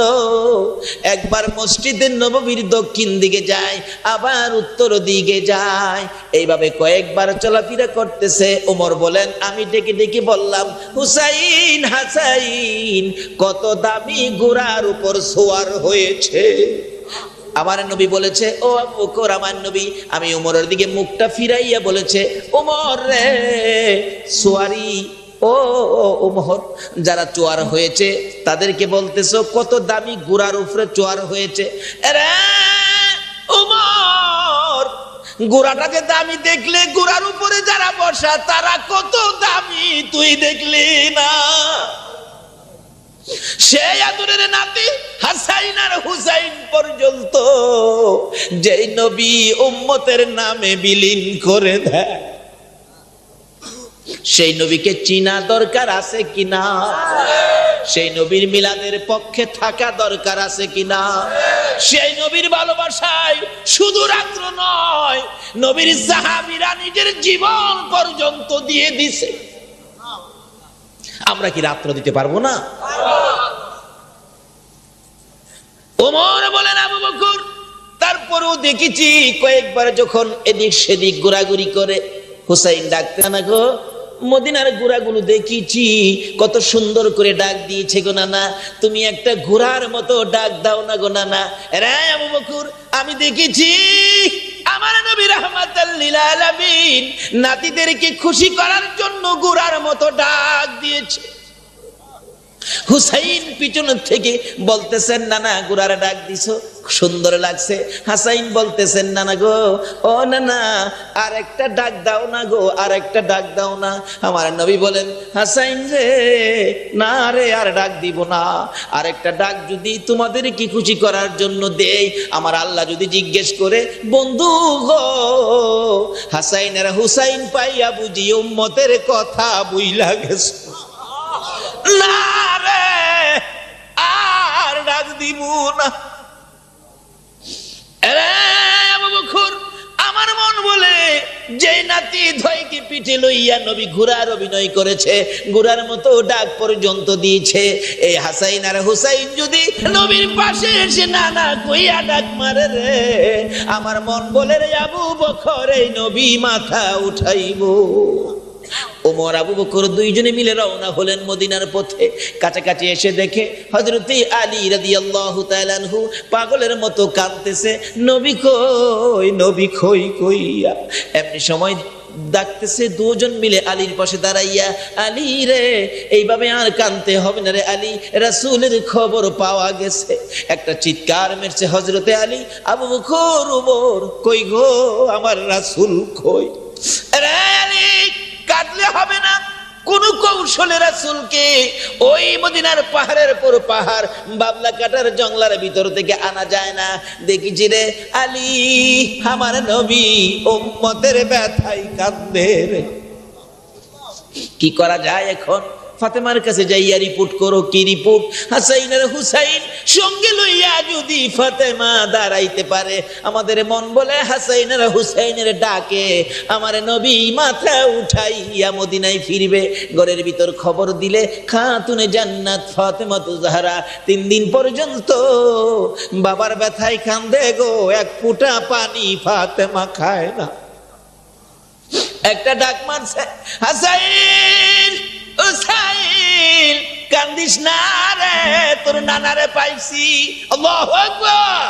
একবার মসজিদের নববীর দক্ষিণ দিকে যায়, আবার উত্তর দিকে যায়, এইভাবে কয়েকবার চলাফেরা করতেছে। ওমর বলেন, আমি ডেকে ডেকে বললাম, হুসাইন হাসাইন কত দামি ঘোড়ার উপর সওয়ার হয়েছে। আমার নবী বলেছে, ও আবু বকর আমার নবী, আমি ওমরের দিকে মুখটা ফিরাইয়া বলেছে, ওমর রে সোয়ারি, ও ওমর, যারা চোয়ার হয়েছে তাদেরকে বলতেছো কত দামি ঘোড়ার উপরে চোয়ার হয়েছে। আরে ওমর, ঘোড়াটাকে দামি দেখলে ঘোড়ার উপরে যারা বসা তারা কত দামি তুই দেখলি না? সেই আদরের নাতি হাসাইন আর হুসাইন পর্যন্ত যেই নবী উম্মতের নামে বিলীন করে দেয়, সেই নবীকে চিনা দরকার আছে কিনা? সেই নবীর মিলাদের পক্ষে থাকা দরকার আছে কিনা? সেই নবীর ভালোবাসায় শুধু রাত্র নয়, নবীর সাহাবীরা নিজের জীবন পর্যন্ত দিয়ে দিছে। আমরা কি রাত্র দিতে পারবো না? ওমর বলেন, আবু বকর, তারপরেও দেখেছি কয়েকবার যখন এদিক সেদিক ঘোরাঘুরি করে, হুসাইন ডাকতে না গো, মদিনার ঘোড়াগুলো দেখেছি কত সুন্দর করে ডাক দিয়েছে গো নানা, তুমি একটা ঘোড়ার মতো ডাক দাও না গো নানা। রে আবু বকর, আমি দেখেছি আমার নবী রাহমাতাল লিল আলামিন নাতিদেরকে খুশি করার জন্য ঘোড়ার মতো ডাক দিয়েছে। হুসাইন পিছন থেকে বলতেছেন, নানা ঘোড়ার ডাক দিছো, সুন্দর লাগছে। হাসাইন বলতেছেন, নানা গো, ও নানা আর একটা ডাক দাও না গো, আর একটা ডাক দাও না। আমার নবী বলেন, হাসাইন রে, না রে আর ডাক দিব না, আর একটা ডাক যদি তোমাদের কি খুশি করার জন্য দেই, আমার আল্লাহ যদি জিজ্ঞেস করে, বন্ধু গো হাসাইন আর হুসাইন পাইয়া বুঝি উম্মতের কথা বুইলা গেছে, না রে আর ডাক দিব না। আমার মন বলে, যে নাতি ধৈকে পিঠে লইয়া নবী ঘোড়ার অভিনয় করেছে, ঘোড়ার মতো ডাক পর্যন্ত দিয়েছে, এই হাসাইন আর হুসাইন যদি নবীর পাশে এসে নানা কইয়া ডাক মারে রে, আমার মন বলে রে আবু বকর এই নবী মাথা উঠাইব। ওমর আবু বকর দুইজনে মিলে রওনা হলেন মদিনার পথে। কাছাকাছি এসে দেখে হযরত আলী রাদিয়াল্লাহু তাআলা আনহু পাগলের মতো কাঁদতেছে, নবী কই, নবী কই কইয়া। এমনি সময় ডাকতেছে, দুজন মিলে আলীর পাশে দাঁড়াইয়া, আলী রে এইভাবে আর কাঁদতে হবে না রে আলী, রাসূলের খবর পাওয়া গেছে। একটা চিৎকার মেরছে হযরতে আলী, আবু বকর ওমর কই গো, আমার রাসূল কই? রে আলী, কাঁদলে হবে না, কোন কৌশলে রাসূলকে ওই মদিনার পাহাড়ের পর পাহাড় বাবলা কাটার জঙ্গলার ভিতর থেকে আনা যায় না। দেখেছি রে আলী, আমার নবী উম্মতের ব্যথায় কাঁদে রে। কি করা যায় এখন? ফাতেমার কাছে যাইয়া রিপোর্ট করো। কি রিপোর্ট? হাসাইন আর হুসাইন সঙ্গে লইয়া যদি ফাতেমা দাঁড়াইতে পারে, আমাদের মন বলে হাসাইন আর হুসাইনের ডাকে আমার নবী মাথা উঠাইয়া মদিনায় ফিরবে। ঘরের ভিতর খবর দিলে খাতুনে জান্নাত ফাতেমা তু জাহরা 3 দিন পর্যন্ত বাবার ব্যথায় কান্দে গো, এক ফোঁটা পানি ফাতেমা খায় না। একটা ডাক মারছে, হাসাইন হুসাইন কান্দিস না রে, তোর নানারে পাইছি। আল্লাহু আকবার।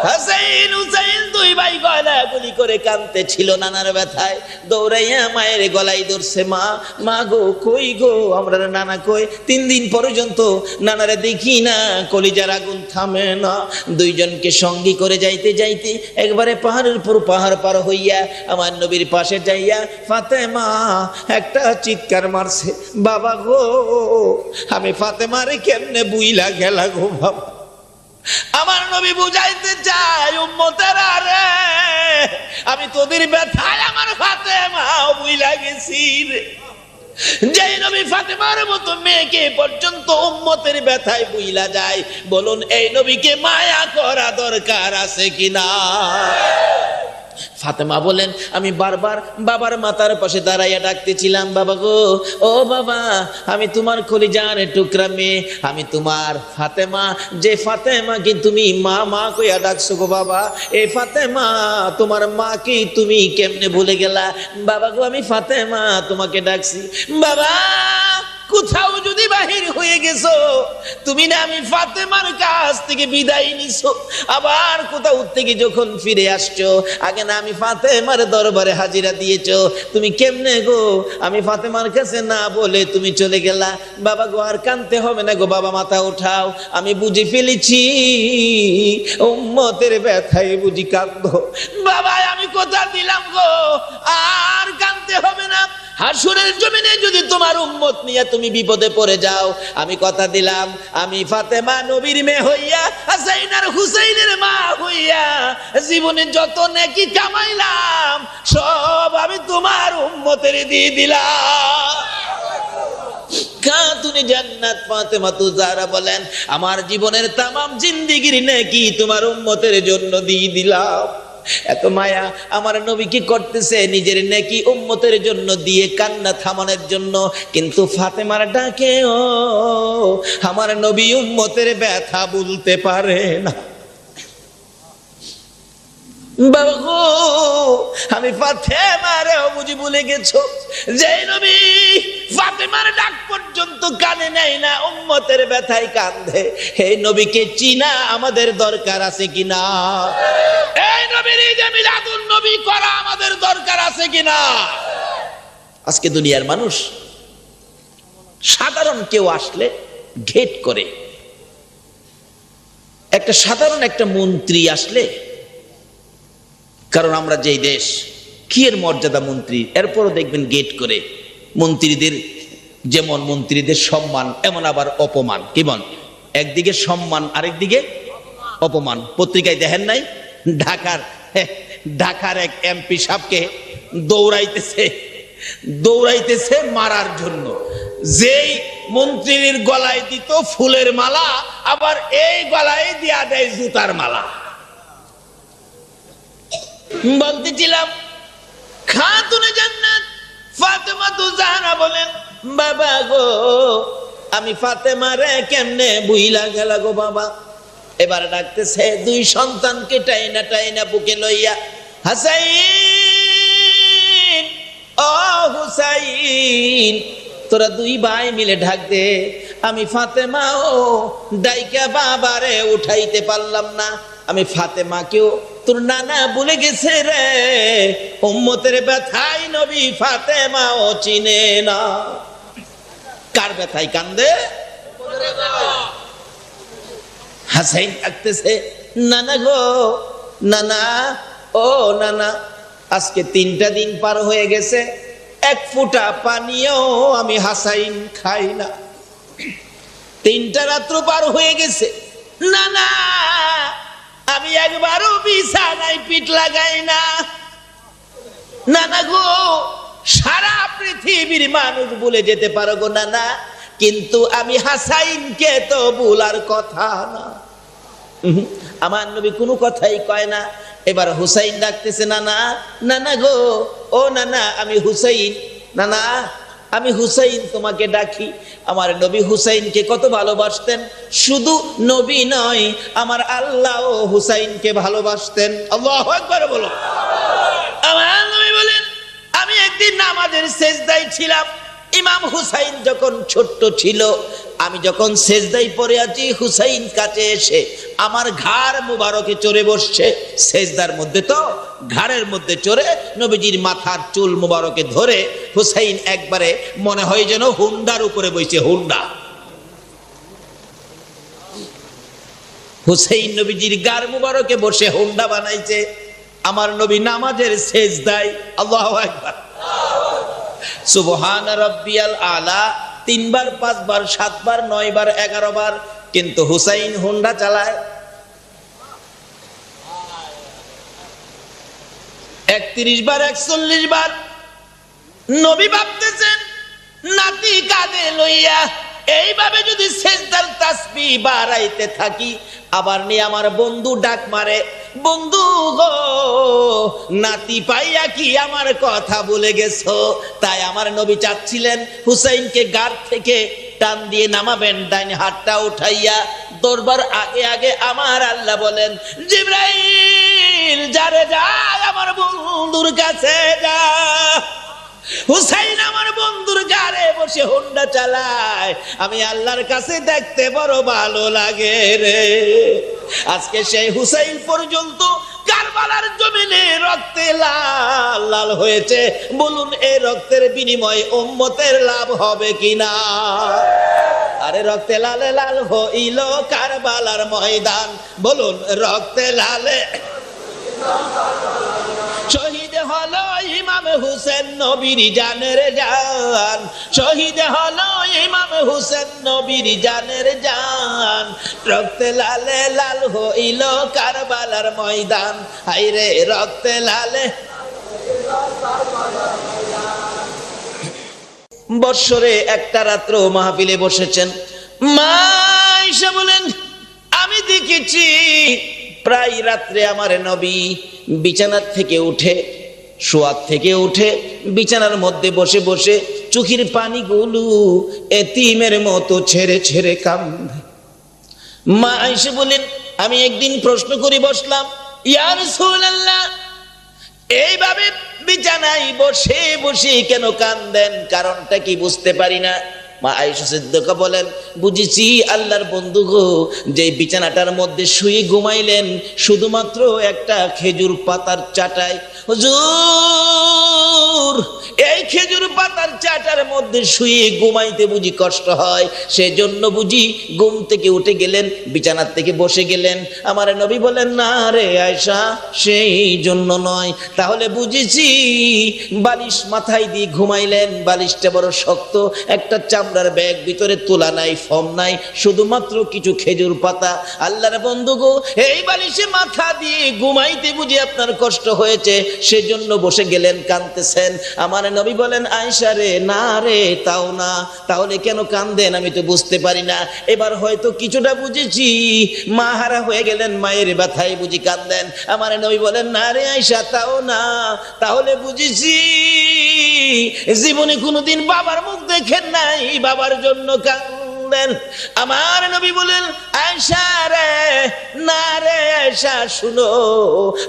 হাসাইন হুসাইন দুই ভাই গলাগলি করে কাঁদতে ছিল নানার ব্যথায়। দৌড়াইয়া মায়ের গলায় ধরছে, মা, মা গো কই গো, আমরা নানা কই? 3 দিন পর্যন্ত নানারে দেখি না, কলিজার আগুন থামে না। দুইজনকে সঙ্গী করে যাইতে যাইতে একবারে পাহাড়ের পর পাহাড় পার হইয়া আমার নবীর পাশে যাইয়া ফাতেমা একটা চিৎকার মারছে, বাবা গো, আমি ফাতেমারে কেমনে বুইলা গেলা গো বাবা। আমার নবী বুঝাইতে চাই, উম্মতেরা রে, আমি তোদের ব্যথায় আমার ফাতেমা বুইলা গেছি রে। যে নবী ফাতেমার মতো মেয়েকে পর্যন্ত উম্মতের ব্যথায় বুইলা যায়, বলুন এই নবীকে মায়া করা দরকার আছে কিনা? ফাতেমা বলেন, আমি বারবার বাবার মাথার পাশে দাঁড়াইয়া ডাকতেছিলাম, বাবা গো, ও বাবা, আমি তোমার কলিজার টুকরা মেয়ে, আমি তোমার ফাতেমা, যে ফাতেমাকে তুমি মা মা কইয়া ডাকছো গো বাবা, এই ফাতেমা তোমার মাকে তুমি কেমনে ভুলে গেলা? বাবা গো, আমি ফাতেমা তোমাকে ডাকছি। বাবা, কোথাও যদি বাহির হয়ে গেছো, তুমি না আমি ফাতেমার কাছ থেকে বিদায় নিছো, আবার কোথাও থেকে যখন ফিরে আসছো, আগে না আমি ফাতেমার দরবারে হাজিরা দিয়েছো, তুমি কেমনে গো আমি ফাতেমার কাছে না বলে তুমি চলে গেলা? বাবা গো, আর কাঁদতে হবে না গো বাবা, মাথা উঠাও, আমি বুঝে ফেলেছি উম্মতের ব্যথায় বুঝি কাঁদবো। বাবা, আমি কথা দিলাম গো, আর কাঁদতে হবে না। হাসরের জমিনে যদি তোমার উম্মত নিয়ে তুমি বিপদে পড়ে যাও, আমি কথা দিলাম, আমি ফাতেমা নবীর মেয়ে হইয়া, হাসাইন আর হুসাইনের মা হইয়া জীবনে যত নেকি কামাইলাম সব আমি তোমার উম্মতের দিয়ে দিলাম। খাতুনে জান্নাত ফাতেমা তুজারা বলেন, আমার জীবনের তামাম জিন্দেগির নেকি তোমার উম্মতের জন্য দিয়ে দিলাম। এত মায়া আমার নবী কি করতেছে, নিজের নেকি উম্মতের জন্য দিয়ে কান্না থামানোর জন্য, কিন্তু ফাতেমার ডাকে ও আমার নবী উম্মতের ব্যথা বলতে পারে না। বাবা গো, আমি ফাতেমারেও বুঝি ভুলে গেছো, যে নবী ফাতেমার ডাক পর্যন্ত কানে নেয় না, উম্মতের ব্যথায় কান্দে, এই নবীকে চিনা আমাদের দরকার আছে কিনা? এই নবীর ঈদে মিলাদুন নবী করা আমাদের দরকার আছে কিনা? আজকে দুনিয়ার মানুষ সাধারণ কেউ আসলে ঘেট করে, একটা সাধারণ একটা মন্ত্রী আসলে, কারণ আমরা যেই দেশ, কি এর মর্যাদা মন্ত্রী, এরপরও দেখবেন গেট করে। মন্ত্রীদের যেমন মন্ত্রীদের সম্মান, এমন আবার অপমান। কেমন? একদিকে সম্মান, আরেকদিকে অপমান। পত্রিকায় দেখেন নাই, ঢাকার এক এমপি সাহেবকে দৌড়াইতেছে মারার জন্য। যেই মন্ত্রীর গলায় দিত ফুলের মালা, আবার এই গলায় দিয়া দেয় জুতার মালা। বলতেছিলাম, খাতুনে জান্নাত ফাতেমা তুজারা বলেন, বাবা গো, আমি ফাতেমারে কেমনে বুইলা গেল গো বাবা। এবার ডাকতেছে দুই সন্তানকে টাইনা টাইনা বুকে লইয়া, হাসাইন ও হুসাইন, তোরা দুই ভাই মিলে ঢাক দে। আমি ফাতেমা ও ডাইকা বাবারে উঠাইতে পারলাম না, আমি ফাতেমাকেও তোর নানা বলে গেছে রে, উম্মতের ব্যথায় নবী ফাতেমাও চিনে না। কার ব্যথায় কান্দে? হাসাইন ডাকতেছে, নানা গো, নানা ও নানা, আজকে 3টা দিন পার হয়ে গেছে, এক ফোঁটা পানিও আমি হাসাইন খাই না। 3টা রাত্র পার হয়ে গেছে, নানা আমি একবারও বিছানায় পিঠ লাগাই না। নানা গো, সারা পৃথিবীর মানুষ ভুলে যেতে পারো গো নানা, কিন্তু আমি হাসাইনকে তো ভুলার কথা না। আমার নবী কোনো কথাই কয় না। এবার হুসাইন ডাকতেছে, নানা, নানা গো, ও নানা, আমি হুসাইন, নানা আমি হুসাইন তোমাকে ডাকি। আমার নবী হুসাইনকে কত ভালোবাসতেন, শুধু নবী নয়, আমার আল্লাহও হুসাইনকে ভালোবাসতেন। আল্লাহু আকবার বলো। আমার নবী বলেন, আমি একদিন নামাজের সেজদায় ছিলাম, ইমাম হুসাইন যখন ছোট্ট ছিল, আমি যখন সেজদায় পড়ে আছি, হুসাইন কাছে এসে আমার ঘাড় মুবারকে চড়ে বসছে। সেজদার মধ্যে তো ঘাড়ের মধ্যে চড়ে নবীজির মাথার চুল মুবারকে ধরে হুসাইন একবারে মনে হয় যেন হুন্ডার উপরে বসে। হুন্ডা, হুসাইন নবীজির গাড় মুবারকে বসে হুন্ডা বানাইছে। আমার নবী নামাজের সেজদায়, আল্লাহু আকবার, সুবহান রাব্বিয়াল আলা 3 বার 5 বার 7 বার 9 বার 11 বার, কিন্তু হুসাইন হুন্ডা চালায় 31 বার 41 বার। নবী ভাবতেছেন, নাতি কাঁধে লইয়া এইভাবে যদি সেজদার তাসবিহ বাড়াইতে থাকি, আবার নিয়ে আমার বন্ধু ডাক মারে, বন্ধু গো, নাতি পাইয়া কি আমার কথা বলে গেছো? তাই আমার নবী চাচ্ছিলেন হুসাইনকে গাড় থেকে টান দিয়ে নামাবেন, ডাইন হাতটা উঠাইয়া দরবার আগে আগে আমার আল্লাহ বলেন, জিবরাইল যারে যা, আমার বন্ধুর কাছে যা। হুসাইন আমার বন্ধুর গাড়ে বসে হোন্ডা চালায়, আমি আল্লাহর কাছে দেখতে বড় ভালো লাগে রে। আজকে সেই হুসাইন পর্যন্ত কারবালার জমিনে রক্তে লাল লাল হয়েছে। বলুন এই রক্তের বিনিময়ে উম্মতের লাভ হবে কিনা? আরে রক্তে লালে লাল হইল কারবালার ময়দান, বলুন রক্তে লালে শহীদ হলো ইমাম হুসেন নবীর জানের জান, শহীদ হলো ইমাম হুসেন নবীর জানের জান। রক্তে লালে লাল হইল কারবালার ময়দান, হায়রে রক্তে লালে। বৎসরে একটা রাত্র মাহফিলে বসেছেন, মা আয়েশা বলেন, আমি দেখেছি প্রায় রাত্রে আমার নবী বিছানার থেকে উঠে, শোয়ার থেকে উঠে বিছানার মধ্যে বসে বসে চোখের পানিগুলো এতিমের মতো ছেড়ে ছেড়ে কাঁদে। মা আয়েশা বলেন, আমি একদিন প্রশ্ন করে বসলাম, ইয়া রাসূলুল্লাহ, এইভাবে বিছানায় বসে বসে কেন কাঁদেন? কারণটা কি বুঝতে পারি না। মা আয়েশা সিদ্দিকা বলেন, বুঝেছি আল্লাহর বন্ধু গো, যে বিছানাটার মধ্যে শুয়ে ঘুমাইলেন শুধুমাত্র একটা খেজুর পাতার চাটায়। হুজুর, এই খেজুর পাতার চাটার মধ্যে শুয়ে ঘুমাইতে বুঝি কষ্ট হয়, সেজন্য বুঝি ঘুম থেকে উঠে গেলেন, বিছানার থেকে বসে গেলেন। আমার নবী বলেন, না রে আয়েশা, সেই জন্য নয়। তাহলে বুঝেছি বালিশ মাথায় দিয়ে ঘুমাইলেন, বালিশটা বড় শক্ত, একটা চামড়ার ব্যাগ, ভিতরে তোলা নাই, ফর্ম নাই, শুধুমাত্র কিছু খেজুর পাতা। আল্লাহর বন্ধু গো, এই বালিশে মাথা দিয়ে ঘুমাইতে বুঝি আপনার কষ্ট হয়েছে, সেজন্য বসে গেলেন, কাঁদতেছেন। আমার নবী বলেন, আয়েশা রে, না রে, তাও না। তাহলে কেন কাঁদেন আমি তো বুঝতে পারি না। এবার হয়তো কিছুটা বুঝেছি, মা হারা হয়ে গেলেন, মায়ের ব্যথায় বুঝি কাঁদেন। আমার নবী বলেন, না রে আয়েশা, তাও না। তাহলে বুঝেছি জীবনে কোনোদিন বাবার মুখ দেখেন নাই, বাবার জন্য কাঁদেন। আমার নবী বলেন, আয়েশা রে, না রে আয়েশা, শুনো,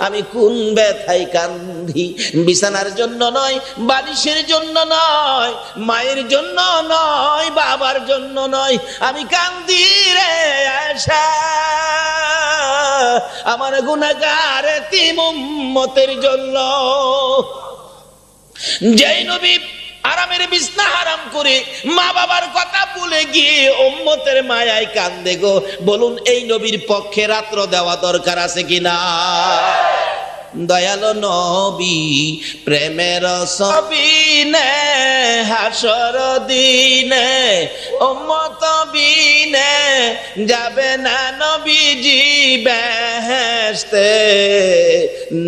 আমি কোন ব্যথায় কাঁদি। বিছানার জন্য নয়, বালিশের জন্য নয়, মায়ের জন্য নয়, বাবার জন্য নয়, আমি কাঁদি রে আয়েশা আমার গুনাহগার এতিম উম্মতের জন্য। যেই নবী আরামের বিছনা হারাম করে মা বাবার কথা ভুলে গিয়ে উম্মতের মায়ায় কান্দে গো, বলুন এই নবীর পক্ষে রাত্র দেওয়া দরকার আছে কিনা? দয়ালো নবী প্রেমের সবিনে হাসর দিনে উম্মত বিনে যাবে না নবীজি বেহেশতে।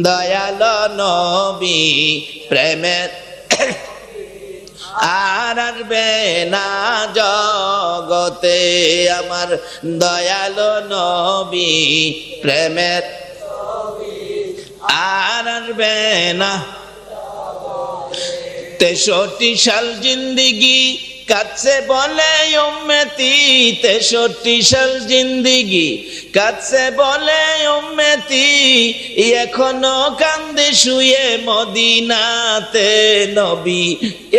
দয়ালো নবী প্রেমের আর আসবে না জগতে, আমার দয়ালো নবী প্রেমের আর আসবে না। 63 সাল জিন্দিগি কাছে বলে উম্মতি, 63 সাল জিন্দিগি কাছে বলে উম্মতি, এখনো কান্দে শুয়ে মদিনাতে নবী,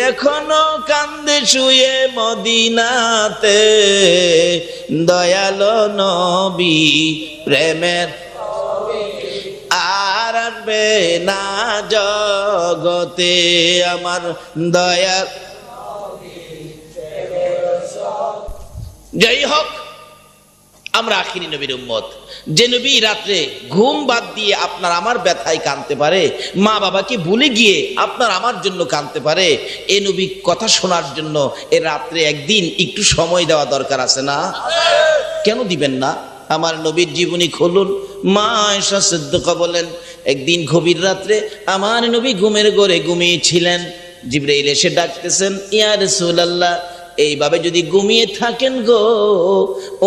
এখনো কান্দে শুয়ে মদিনাতে। দয়ালো নবী প্রেমের আর আসবে না জগতে, আমার দয়া। যাই হোক, আমরা আখিরি নবীর উম্মত, যে নবী রাত্রে ঘুম বাদ দিয়ে আপনার আমার ব্যথায় কাঁদতে পারে, মা বাবাকে ভুলে গিয়ে আপনার আমার জন্য কাঁদতে পারে, এ নবী কথা শোনার জন্য এ রাত্রে একদিন একটু সময় দেওয়া দরকার আছে না? কেন দিবেন না? আমার নবীর জীবনী খুলুন। মা আয়েশা সিদ্দিকা বলেন, একদিন গভীর রাত্রে আমার নবী ঘুমের ঘরে ঘুমিয়েছিলেন। জিবরাইল এসে ডাকতেছেন, ইয়া রাসূলুল্লাহ, এইভাবে যদি ঘুমিয়ে থাকেন গো,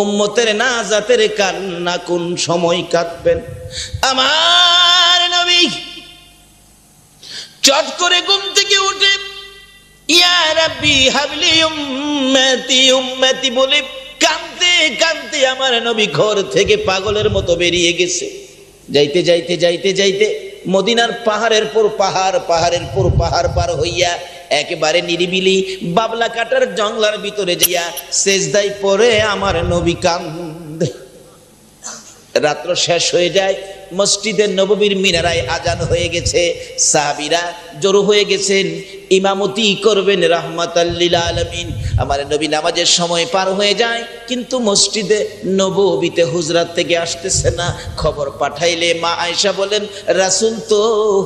উম্মতের নাজাতের কান্না কোন সময় কাঁদবেন? আমার নবী চট করে ঘুম থেকে উঠে ইয়া রাব্বি হাবলি উম্মতি উম্মতি বলে কাঁদতে কাঁদতে আমার নবী ঘর থেকে পাগলের মতো বেরিয়ে গেছে। যাইতে যাইতে যাইতে যাইতে মদিনার পাহাড়ের পর পাহাড়, পাহাড়ের পর পাহাড় পার হইয়া একেবারে নিরিবিলি বাবলা কাটার জঙ্গলার ভিতরে যাইয়া সেজদায় পড়ে আমার নবী কান্দে। রাত্র শেষ হয়ে যায়, মসজিদের নববীর মিনারায় আজান হয়ে গেছে, সাহাবীরা জড়ো হয়ে গেছেন, ইমামতি করবেন রাহমাতাল লিল আলামিন। আমার নবী নামাজের সময় পার হয়ে যায়, কিন্তু মসজিদে নববীতে হুজরাত থেকে আসতেছে না। খবর পাঠাইলে মা আয়েশা বলেন, রাসূল তো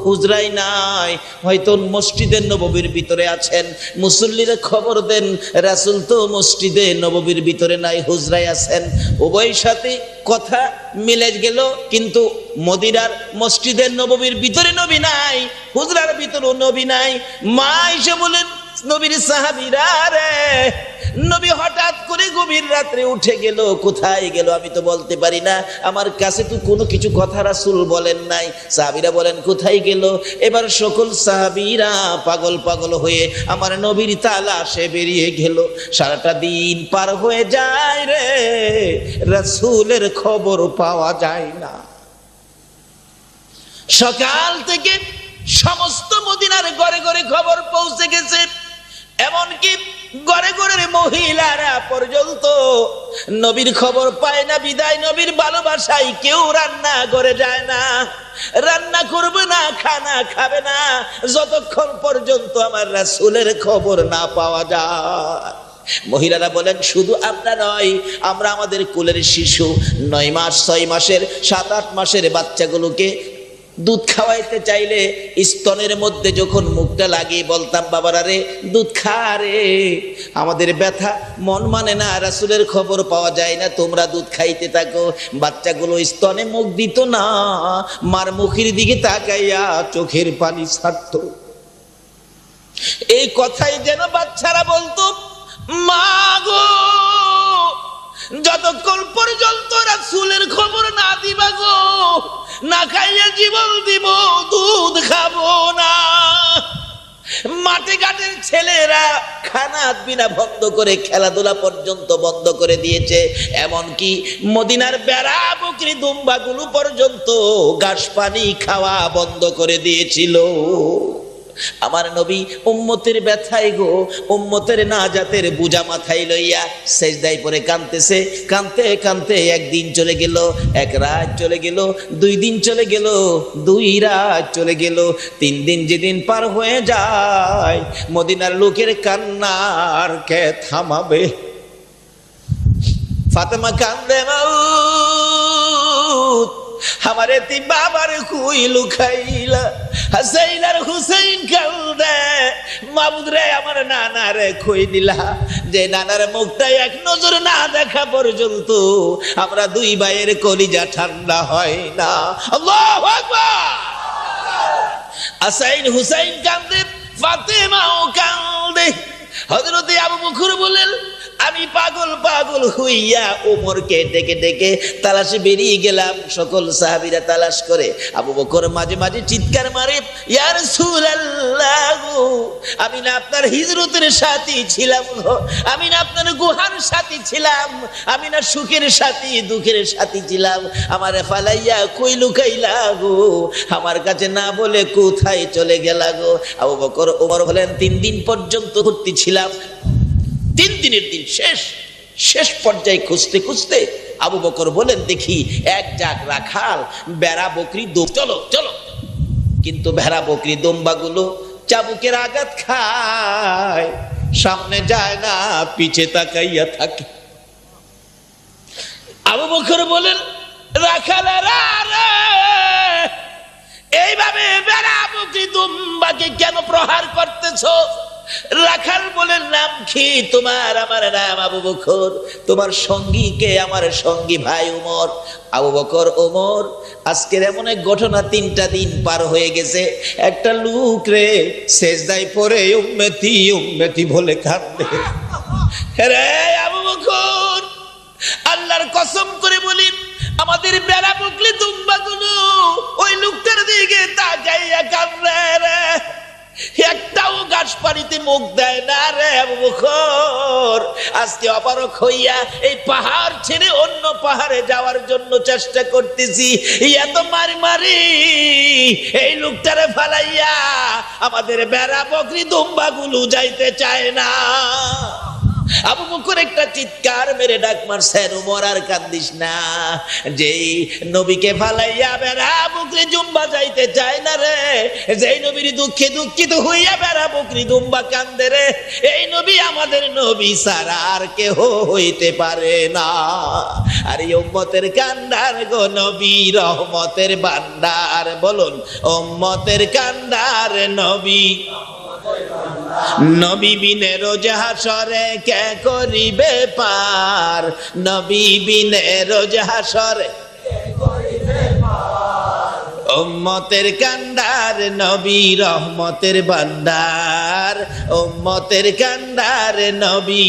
হুজরাই নাই, হয়তো মসজিদের নববীর ভিতরে আছেন। মুসল্লিরা খবর দেন, রাসূল তো মসজিদে নববীর ভিতরে নাই, হুজরাই আছেন। উভয় সাথে কথা মিলে গেল, কিন্তু মদিনার মসজিদের নববীর ভিতরে নবী নাই, হুজরার ভিতরেও নবী নাই। মা আয়েশা বলেন, নবীর সাহাবীরা রে, নবী হঠাৎ করে গভীর রাত্রে উঠে গেল, কোথায় গেল আমি তো বলতে পারি না, আমার কাছে তো কোনো কিছু কথা রাসূল বলেন নাই। সাহাবীরা বলেন কোথায় গেল? এবার সকল সাহাবীরা পাগল পাগল হয়ে আমার নবীর তালাশে বেরিয়ে গেল। সারাটা দিন পার হয়ে যায় রে, রাসূলের খবর পাওয়া যায় না। সকাল থেকে সমস্ত মদিনার ঘরে ঘরে খবর পৌঁছে গেছে, এমনকি ঘরে ঘরের মহিলারা পর্যন্ত নবীর খবর পায় না। বিদায় নবীর ভালোবাসায় কেউ রান্না করে যায় না, রান্না করবে না, খানা খাবে না, যতক্ষণ পর্যন্ত আমার রাসূলের খবর না পাওয়া যায়। মহিলারা বলেন, শুধু আমরা নয়, আমরা আমাদের কোলের শিশু 9 মাস 6 মাসের 7-8 মাসের বাচ্চাগুলোকে দুধ খাওয়াইতে চাইলে স্তনের মধ্যে যখন মুখটা লাগিয়ে বলতাম, বাবারা রে দুধ খা রে, আমাদের ব্যথা মন মানে না, রাসূলের খবর পাওয়া যায় না, তোমরা দুধ খাইতে থাকো। বাচ্চাগুলো স্তনে মুখ দিত না, মার মুখের দিকে তাকাইয়া চোখের পানি ছাড়ত। এই কথাই যেন বাচ্চারা বলতো, মা গো, যতক্ষণ পর্যন্ত রাসূলের খবর না দিবা গো, না খাইয়া জীবন দিব, দুধ খাবো না। মাঠে ঘাটের ছেলেরা খানা বিনা বন্ধ করে খেলাধুলা পর্যন্ত বন্ধ করে দিয়েছে, এমনকি মদিনার বেড়া বকরি দুম্বাগুলো পর্যন্ত ঘাস পানি খাওয়া বন্ধ করে দিয়েছিল। আমার নবী উম্মতের ব্যথায় গো, উম্মতের নাজাতের বোঝা মাথায় লইয়া সেজদায় পড়ে কাঁদতেছে। কাঁদতে কাঁদতে একদিন চলে গেল, এক রাত চলে গেল, 2 দিন চলে গেল, 2 রাত চলে গেল, 3 দিন যেদিন পার হয়ে যায়, মদিনার লোকের কান্নার কে থামাবে? ফাতেমা কান্দে, মাউত আমারে তি বাবার কুই লুকাইলা, হাসাইন আর হুসাইন কান্দে, মাবুদ রে আমার নানা রে কই দিলা, যে নানার মুখটা এক নজর না দেখা পর্যন্ত আমরা 2 ভাইয়ের কলিজা ঠান্ডা হয় না। আল্লাহু আকবার। হাসাইন হুসাইন কান্দে, ফাতেমাও কান্দে। হযরত আবু বকর বলেন, আমি পাগল পাগল হইয়া ওমরকে ডেকে ডেকে তালাশে বেরিয়ে গেলাম। সকল সাহাবীরা তালাশ করে, আবু বকর মাঝে মাঝে চিৎকার মারে, ইয়া রাসূলুল্লাহ, আমি না আপনার হিজরতের সাথী ছিলাম, আমি না আপনার গুহার সাথী ছিলাম, আমি না সুখের সাথী দুঃখের সাথী ছিলাম, আমারে ফালাইয়া কই লুকাইলা গো, আমার কাছে না বলে কোথায় চলে গেলা গো? আবু বকর ওমর বলেন, 3 দিন পর্যন্ত ঘুরতে ছিলাম, 3 দিনের দিন শেষ পর্যায়ে খুঁজতে খুঁজতে আবু বকর বলেন, দেখি এক জাগ রাখাল বেড়া বকরি চলো চলো, কিন্তু ভেড়া বকরি দম্বাগুলো চাবুকের আঘাত খায়, সামনে যায় না, পিছে তাকাইয়া থাকে। আবু বকর বলেন, রাখালেরা রে, এইভাবে বেড়া বকরি দম্বাকে কেন প্রহার করতেছো? রাখাল বলেন, নাম কি তোমার? আমার নাম আবু বকর। তোমার সঙ্গী কে? আমার সঙ্গী ভাই ওমর। আবু বকর, ওমর, আজকের এমন এক ঘটনা, 3টা দিন পার হয়ে গেছে, একটা লোক রে সেজদায় পড়ে উম্মতি উম্মতি বলে কাঁদে। রে আবু বকর, আল্লাহর কসম করে বলি, আমাদের বেড়া বকলি দুম্বাগুলো ওই লোকটার দিকে তাকাইয়া কাঁদে রে, একটাও গাছ পানিতে মুখ দেয় না রে আবু বকর। আজকে অপারক হইয়া এই পাহাড় ছেড়ে অন্য পাহাড়ে যাওয়ার জন্য চেষ্টা করতেছি, এত মারি মারি এই লোকটারে ফালাইয়া আমাদের বেড়া বকরি দুম্বাগুলো যাইতে চায় না। আবু বকর একটা চিৎকার মেরে ডাক মারছেন, ওমর আর কান্দিস না, যেই নবীকে ফালাইয়া বেড়া বকরি দুম্বা যাইতে চায় না রে, যেই নবীর দুঃখে দুঃখিত হইয়া বেড়া বকরি দুম্বা কান্দে রে, এই নবী আমাদের নবী ছাড়া আর কেহ হইতে পারে না। আর এই উম্মতের কান্ডার গো নবী রহমতের ভান্ডার, বলুন উম্মতের কান্ডার নবী। নবী বিনে রোজ হাসরে কে করিবে পার, নবী বিনে রোজ হাসরে উম্মতের কান্ডার নবী রহমতের ভান্ডার, উম্মতের কান্ডার নবী।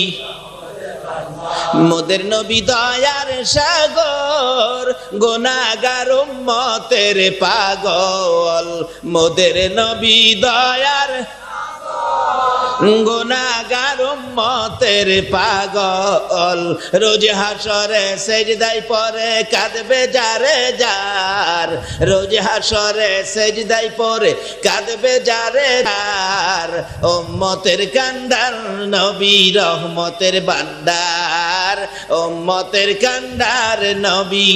মোদের নবী দয়ার সাগর, গুনাহগার উম্মতের পাগল, মোদের নবী দয়ার গুনাহগার উম্মতের পাগল, রোজ হাসরে সেজদায় পড়ে কাঁদবে যারে যার, রোজ হাসরে সেজদায় পড়ে কাঁদবে যারে যার, উম্মতের কান্ডার নবী রহমতের ভান্ডার, উম্মতের কান্ডার নবী।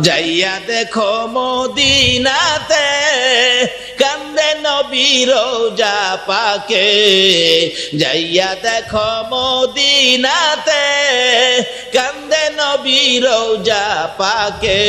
যাইয়া দেখো মদিনাতে কান্দে নবী রোজা পাকে, যাইয়া দেখো মদিনাতে কান্দে নবী রোজা পাকে,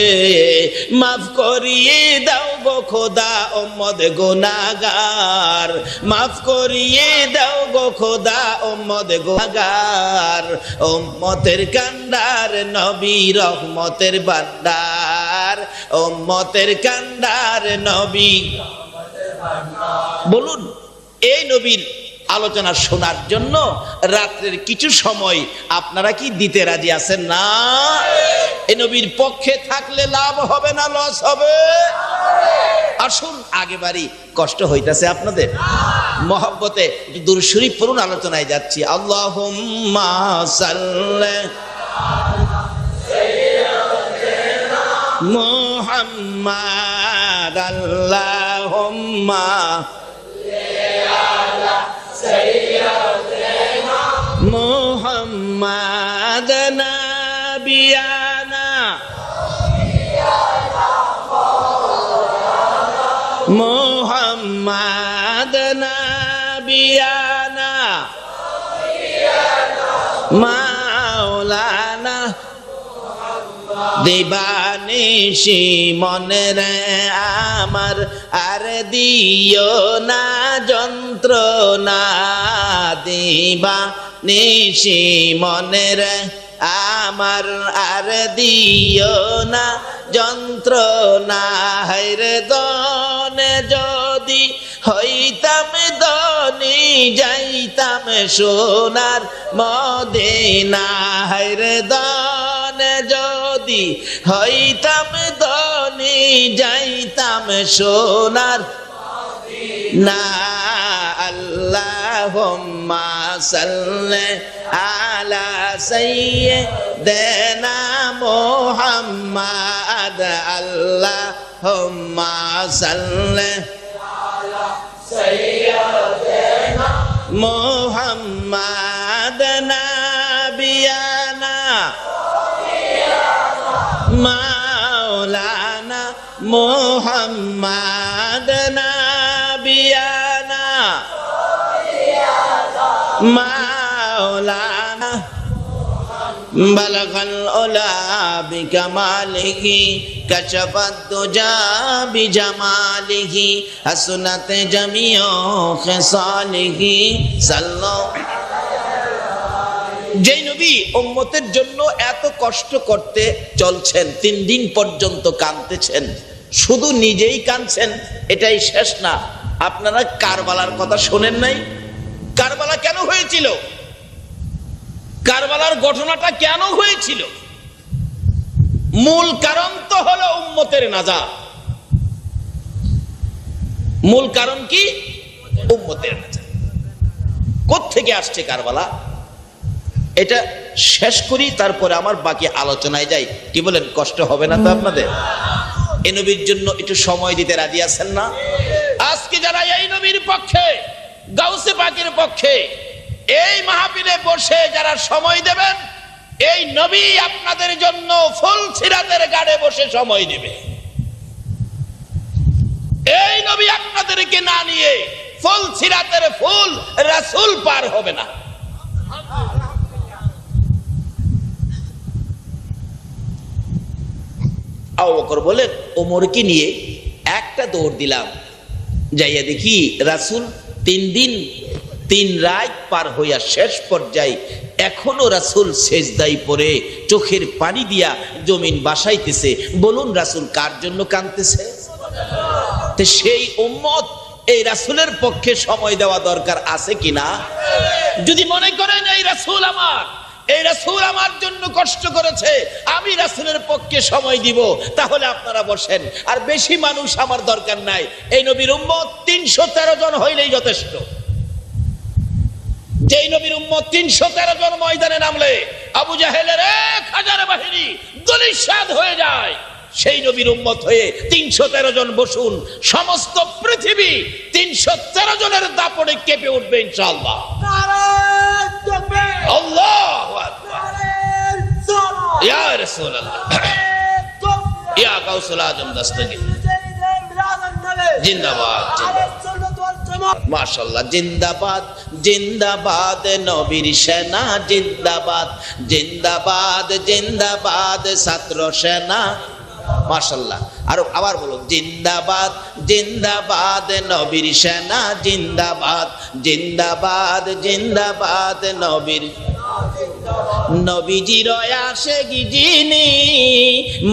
মাফ করিয়ে দাও গো খোদা উম্মত গুনাহগার, মাফ করিয়ে দাও গো খোদা উম্মত গুনাহগার, উম্মতের কান্ডার নবী রহমতের ভান্ডার, উম্মতের কান্ডার নবী। বলুন, এই নবীর আলোচনা শোনার জন্য রাত্রের কিছু সময় আপনারা কি দিতে রাজি আছেন না? এই নবীর পক্ষে থাকলে লাভ হবে না লস হবে? আসুন আগে বাড়ি, কষ্ট হইতাছে আপনাদের, মহব্বতে দুরূদ শরীফ পড়ুন, আলোচনায় যাচ্ছি। আল্লাহুম্মা সাল্লি মুহাম্মাদ, আল্লাহুম্মা মুহাম্মাদ নাবিয়ানা, মুহাম্মাদ নাবিয়ানা মাওলানা। দিবানিশি মনে রে আমার আর দিও না যন্ত্রণা, দিবানিশি মনে রে আমার আর দিও না যন্ত্রণা, হায়রে দনে যদি হইতাম ধনী যাইতাম সোনার মদিনা, হায়রে দনে যদি হইতাম ধনী যাইতাম সোনার না। আল্লাহুম্মা সাল্লি আলা সাইয়্যিদিনা মুহাম্মাদ, আল্লাহুম্মা সাল্লি আলা সাইয়্যিদিনা মুহাম্মাদ নাবিয়ানা মাওলানা, মুহাম্মাদ নাবিয়ানা মাওলানা। বালাগাল উলা বিকামালিহি কাশাফাত দুজা বিজামালিহি হাসনাত জামিউ খিসালিহি সাল্লাল্লাহু। যেই নবী উম্মতের জন্য এত কষ্ট করতে চলছেন, 3 দিন পর্যন্ত কাঁদতেছেন, শুধু নিজেই কাঁদছেন এটাই শেষ না। আপনারা কারবালার কথা শোনেন নাই? কারবালা কেন হয়েছিল? কারবালার ঘটনাটা কেন হয়েছিল? মূল কারণ তো হলো উম্মতের নাজাত। মূল কারণ কি? উম্মতের নাজাত। কোত্থেকে আসছে কারবালা? এটা শেষ করি, তারপরে আমার বাকি আলোচনায় যাই। কি বলেন? কষ্ট হবে না তো আপনাদের? এই নবীর জন্য একটু সময় দিতে রাজি আছেন না? আজকে যারা এই নবীর পক্ষে, গাউসে পাকের পক্ষে এই মাহফিলে বসে যারা সময় দেবেন, এই নবী আপনাদের জন্য ফুল সিরাতের গাড়ে বসে সময় দেবে। এই নবী আপনাদেরকে না নিয়ে ফুল সিরাতের ফুল রাসূল পার হবে না। আবু বকর বলেন, ওমরকে নিয়ে একটা দৌড় দিলাম, যাইয়া দেখি রাসূল 3 দিন 3 রাত পার হইয়া শেষ পর্যায়ে এখনো রাসূল সেজদায় পড়ে চোখের পানি দিয়া জমিন বাসাইতেছে। বলুন রাসূল কার জন্য কাঁদতেছে? তো সেই উম্মত এই রাসূলের পক্ষে সময় দেওয়া দরকার আছে কিনা? যদি মনে করেন এই রাসূল আমার জন্য কষ্ট করেছে, আমি রাসূলের পক্ষে সময় দিব, তাহলে আপনারা বসেন। আর বেশি মানুষ আমার দরকার নাই। এই নবীর উম্মত 313 জন হইলেই যথেষ্ট। যেই নবীর উম্মত 313 জন ময়দানে নামলে আবু জাহেলের 1000 বাহিনী দলিশাদ হয়ে যায়, সেই নবীর উম্মত হয়ে 313 জন বসুন, সমস্ত পৃথিবী 313 জনের দাপটে কেঁপে উঠবে ইনশাআল্লাহ। আল্লাহু আকবার। ইয়া রাসূলুল্লাহ, ইয়া গাউসুল আজম দস্তগীর জিন্দাবাদ, মাশাআল্লাহ, জিন্দাবাদ জিন্দাবাদ নবীর সেনা, জিন্দাবাদ জিন্দাবাদ জিন্দাবাদ ছাত্র সেনা, মাশাআল্লাহ। আর আবার বলুন, জিন্দাবাদ জিন্দাবাদ নবীর সেনা, জিন্দাবাদ জিন্দাবাদ জিন্দাবাদ নবীর। নবীজির আশিক যিনি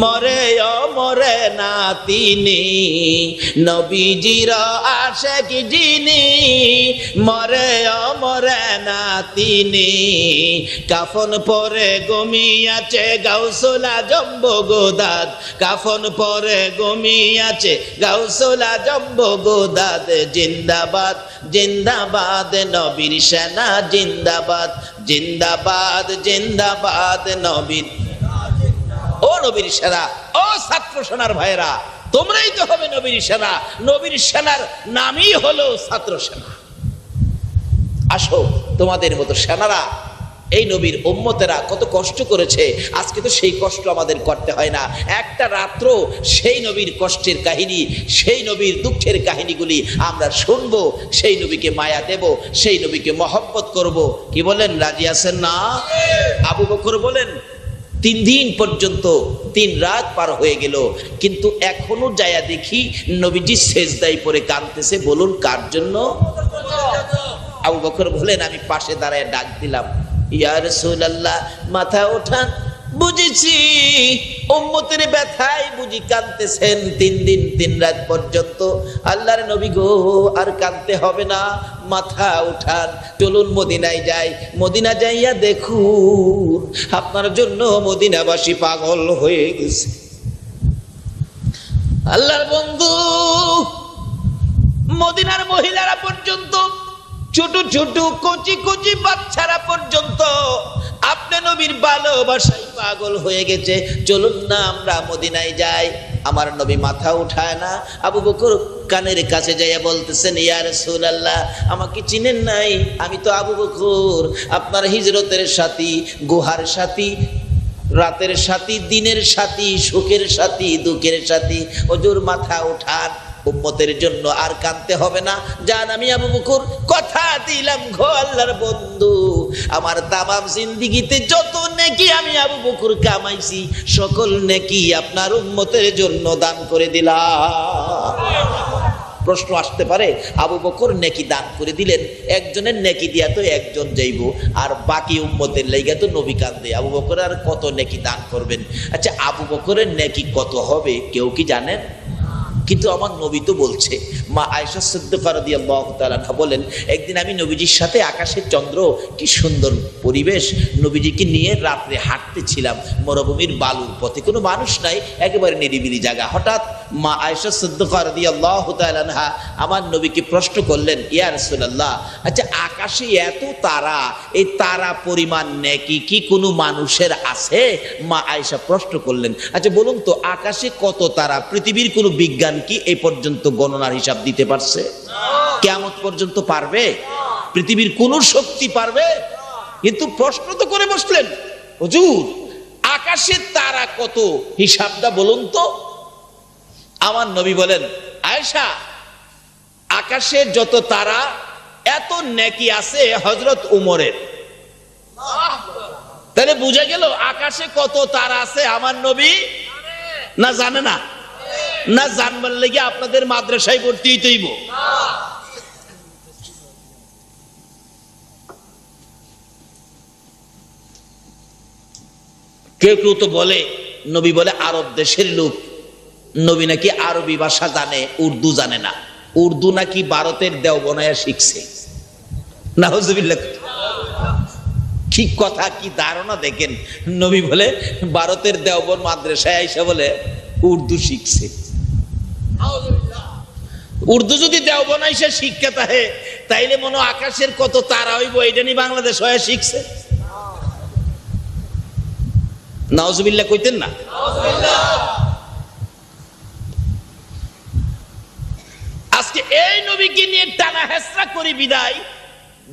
মরে মরে না তিনি, নবীজির আশিক যিনি মরে মরে না তিনি, কাফন পরে ঘুমিয়াছে গাউসুল আজম বগদাদ, কাফন পরে ঘুমিয়াছে গাউসুল আজম বগদাদ। জিন্দাবাদ জিন্দাবাদ নবীর সেনা, জিন্দাবাদ জিন্দাবাদ জিন্দাবাদ নবীর। ও নবীর সেনা, ও ছাত্র সেনার ভাইরা, তোমরাই তো হবে নবীর সেনা। নবীর সেনার নামই হলো ছাত্র সেনা। আসো, তোমাদের মতো সেনারা, এই নবীর উম্মতেরা কত কষ্ট করেছে, আজকে তো সেই কষ্ট আমাদের করতে হয় না। একটা রাত্র সেই নবীর কষ্টের কাহিনী, সেই নবীর দুঃখের কাহিনীগুলি আমরা শুনবো, সেই নবীকে মায়া দেব, সেই নবীকে মহব্বত করব। কি বলেন, রাজি আছেন না? আবু বকর বলেন, 3 দিন পর্যন্ত 3 রাত পার হয়ে গেল, কিন্তু এখনো যায়া দেখি নবীজি সেজদায় পড়ে কাঁদতেছে। বলুন কার জন্য? আবু বকর বলেন, আমি পাশে দাঁড়ায় ডাক দিলাম, ইয়া রাসূলুল্লাহ মাথা ওঠান, বুঝেছি উম্মতের ব্যথায় বুঝি কাঁদতেছেন 3 দিন 3 রাত পর্যন্ত। আল্লাহর নবী গো, আর কাঁদতে হবে না, মাথা উঠান, চলুন মদিনায় যাই। মদিনা যাইয়া দেখুন আপনার জন্য মদিনাবাসী পাগল হয়ে গেছে। আল্লাহর বন্ধু, মদিনার মহিলারা পর্যন্ত, ছোট ছোট কচি কচি বাচ্চারা পর্যন্ত আপনি নবীর ভালোবাসায় পাগল হয়ে গেছে। চলুন না আমরা মদিনায় যাই। আমার নবী মাথা উঠায় না। আবু বকর কানের কাছে যাইয়া বলতেছেন, ইয়া রাসূলুল্লাহ আমাকে চিনেন নাই? আমি তো আবু বকর, আপনার হিজরতের সাথী, গুহার সাথী, রাতের সাথী, দিনের সাথী, সুখের সাথী, দুঃখের সাথী। হুজুর মাথা উঠান, উম্মতের জন্য আর কাঁদতে হবে না। জান, আমি আবু বকর কথা দিলাম গো আল্লাহর বন্ধু, আমার তামাম জিন্দেগিতে যত নেকি আমি আবু বকর কামাইছি, সকল নেকি আপনার উম্মতের জন্য দান করে দিলাম। প্রশ্ন আসতে পারে, আবু বকর নেকি দান করে দিলেন, একজনের নেকি দিয়া তো একজন যাইব, আর বাকি উম্মতের লাইগা তো নবী কান্দে, আবু বকর আর কত নেকি দান করবেন? আচ্ছা, আবু বকরের নেকি কত হবে কেউ কি জানেন? কিন্তু আমার নবী তো বলছে। মা আয়েশা সিদ্দিকা রাদিয়াল্লাহু তাআলা আনহা বলেন, একদিন আমি নবীজির সাথে আকাশের চন্দ্র, কি সুন্দর পরিবেশ, নবীজিকে নিয়ে রাত্রে হাঁটতেছিলাম মরুভূমির বালুর পথে, কোনো মানুষ নাই, একেবারে নিরিবিলি জায়গা। হঠাৎ মা আয়েশা সিদ্দিকা রাদিয়াল্লাহু তাআলা আনহা আমার নবীকে প্রশ্ন করলেন, ইয়া রাসূলুল্লাহ, আচ্ছা আকাশে এত তারা, এই তারা পরিমাণ নেকি কি কোনো মানুষের আছে? মা আয়েশা প্রশ্ন করলেন, আচ্ছা বলুন তো আকাশে কত তারা, পৃথিবীর কোনো বিজ্ঞান কি এই পর্যন্ত গণনার হিসাব দিতে পারছে? কিয়ামত পর্যন্ত পারবে? পৃথিবীর কোন শক্তি পারবে? কিন্তু প্রশ্ন তো করে বসলেন, হুজুর আকাশে তারা কত, হিসাবটা বলুন তো। আমার নবী বলেন, আয়েশা আকাশে যত তারা এত নেকি আছে হযরত উমরের। তাহলে বুঝা গেল আকাশে কত তারা আছে আমার নবী না জানে না? না জানবার লেগে আপনাদের মাদ্রাসায় ভর্তি হইতেইব। কেউ কেউ তো বলে নবী বলে আরব দেশের লোক, নবী নাকি আরবি ভাষা জানে, উর্দু জানে না। উর্দু নাকি ভারতের দেওবনায়া শিখছে। নাউজুবিল্লাহ, কি কথা, কি ধারণা দেখেন। নবী বলে ভারতের দেওবন মাদ্রাসায় আইসা বলে উর্দু শিখছে। উর্দু যদি দেওবন আইসা শিক্ষা থাকে, তাইলে মনে আকাশের কত তারা হইব এটা নিয়ে বাংলাদেশ হয়ে শিখছে। নাউজুবিল্লাহ কইতেন না? আজকে এই নবীকে নিয়ে টানা হেসরা করি বিদায়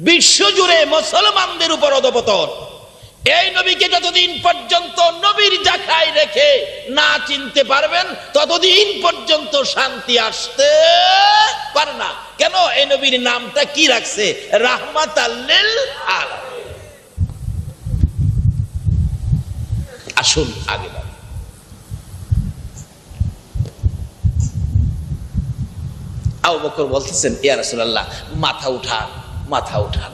বিশ্ব জুড়ে মুসলমানদের উপর অধঃপতন। এই নবীকে যতদিন পর্যন্ত নবীর জায়গায় রেখে না চিনতে পারবেন ততদিন পর্যন্ত শান্তি আসতে পারে না। কেন? এই নবীর নামটা কি রাখছে? রাহমাতাল লিল আলামিন। আসুন আগে বাড়ি। আবু বকর বলতেছেন, ইয়া রাসূলুল্লাহ মাথা উঠান, মাথা উঠান।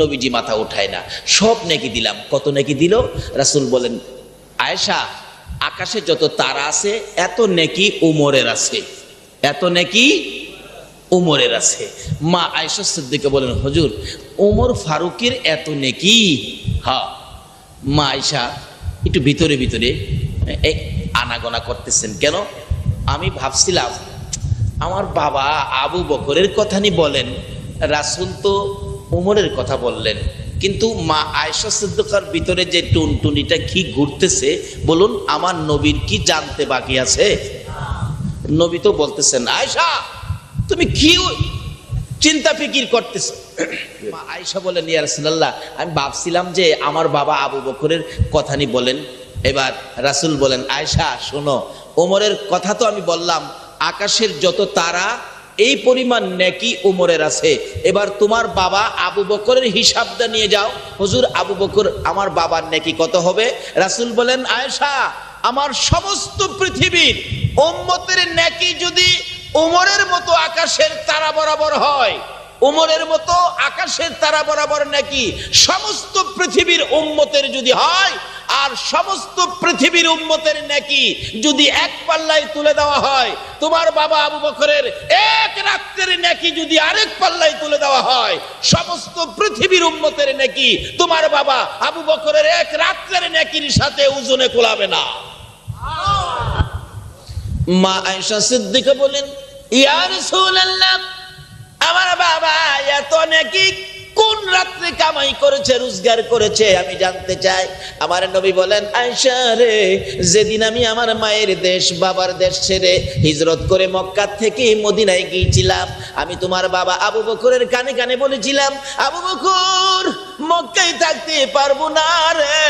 নবীজি মাথা উঠায় না। সব নেকি দিলাম। কত নেকি দিল? রাসূল বলেন, আয়েশা আকাশে যত তারা আছে এত নেকি উমরের আছে, এত নেকি উমরের আছে। মা আয়েশা সিদ্দিকা বলেন, হুজুর উমর ফারুকের এত নেকি? হ্যাঁ। মা আয়েশা একটু ভিতরে ভিতরে আনাগোনা করতেছেন। কেন? আমি ভাবছিলাম আমার বাবা আবু বকরের কথা নি বলেন, রাসূল তো উমরের কথা বললেন, কিন্তু মা আয়েশা সিদ্দিকার ভিতরে যে টুনটুনিটা কি ঘুরতেছে, বলুন আমার নবীর কি জানতে বাকি আছে? নবী তো বলতেছেন, আয়েশা তুমি কি চিন্তা ফিকির করতেছ? মা আয়েশা বলেন, ইয়া রাসূলুল্লাহ আমি ভাবছিলাম যে আমার বাবা আবু বকরের কথা নি বলেন। এবার রাসূল বলেন, আয়েশা শোনো, ওমরের কথা তো আমি বললাম, আকাশের যত তারা এই পরিমাণ নেকি উমরের আছে। এবার তোমার বাবা আবু বকরের হিসাবটা নিয়ে যাও। হুজুর আবু বকর আমার বাবার নেকি কত হবে? রাসূল বলেন, আয়েশা আমার সমস্ত পৃথিবীর উম্মতের নেকি যদি উমরের মতো আকাশের তারা বরাবর হয়, উমরের মতো আকাশের তারা বরাবর নেকি সমস্ত পৃথিবীর উম্মতের যদি হয়, আর সমস্ত পৃথিবীর উম্মতের নেকি যদি এক পাল্লায় তুলে দেওয়া হয়, তোমার বাবা আবু বকরের এক রাত্রের নেকি যদি আরেক পাল্লায় তুলে দেওয়া হয়, সমস্ত পৃথিবীর উম্মতের নেকি তোমার বাবা আবু বকরের এক রাত্রের নেকির সাথে ওজনে কোলাবে না। মা আয়েশা সিদ্দিকা বলেন, ইয়া রাসূলুল্লাহ আমার বাবা এত নেকি কোন রাত্রে কামাই করেছে, রোজগার করেছে আমি জানতে চাই। আমার নবী বলেন, আয়েশা রে, যেদিন আমি আমার মায়ের দেশ বাবার দেশ ছেড়ে হিজরত করে মক্কা থেকে মদিনায় গিয়েছিলাম, আমি তোমার বাবা আবু বকরের কানে কানে বলেছিলাম, আবু বকর মক্কায় থাকতে পারবো না রে,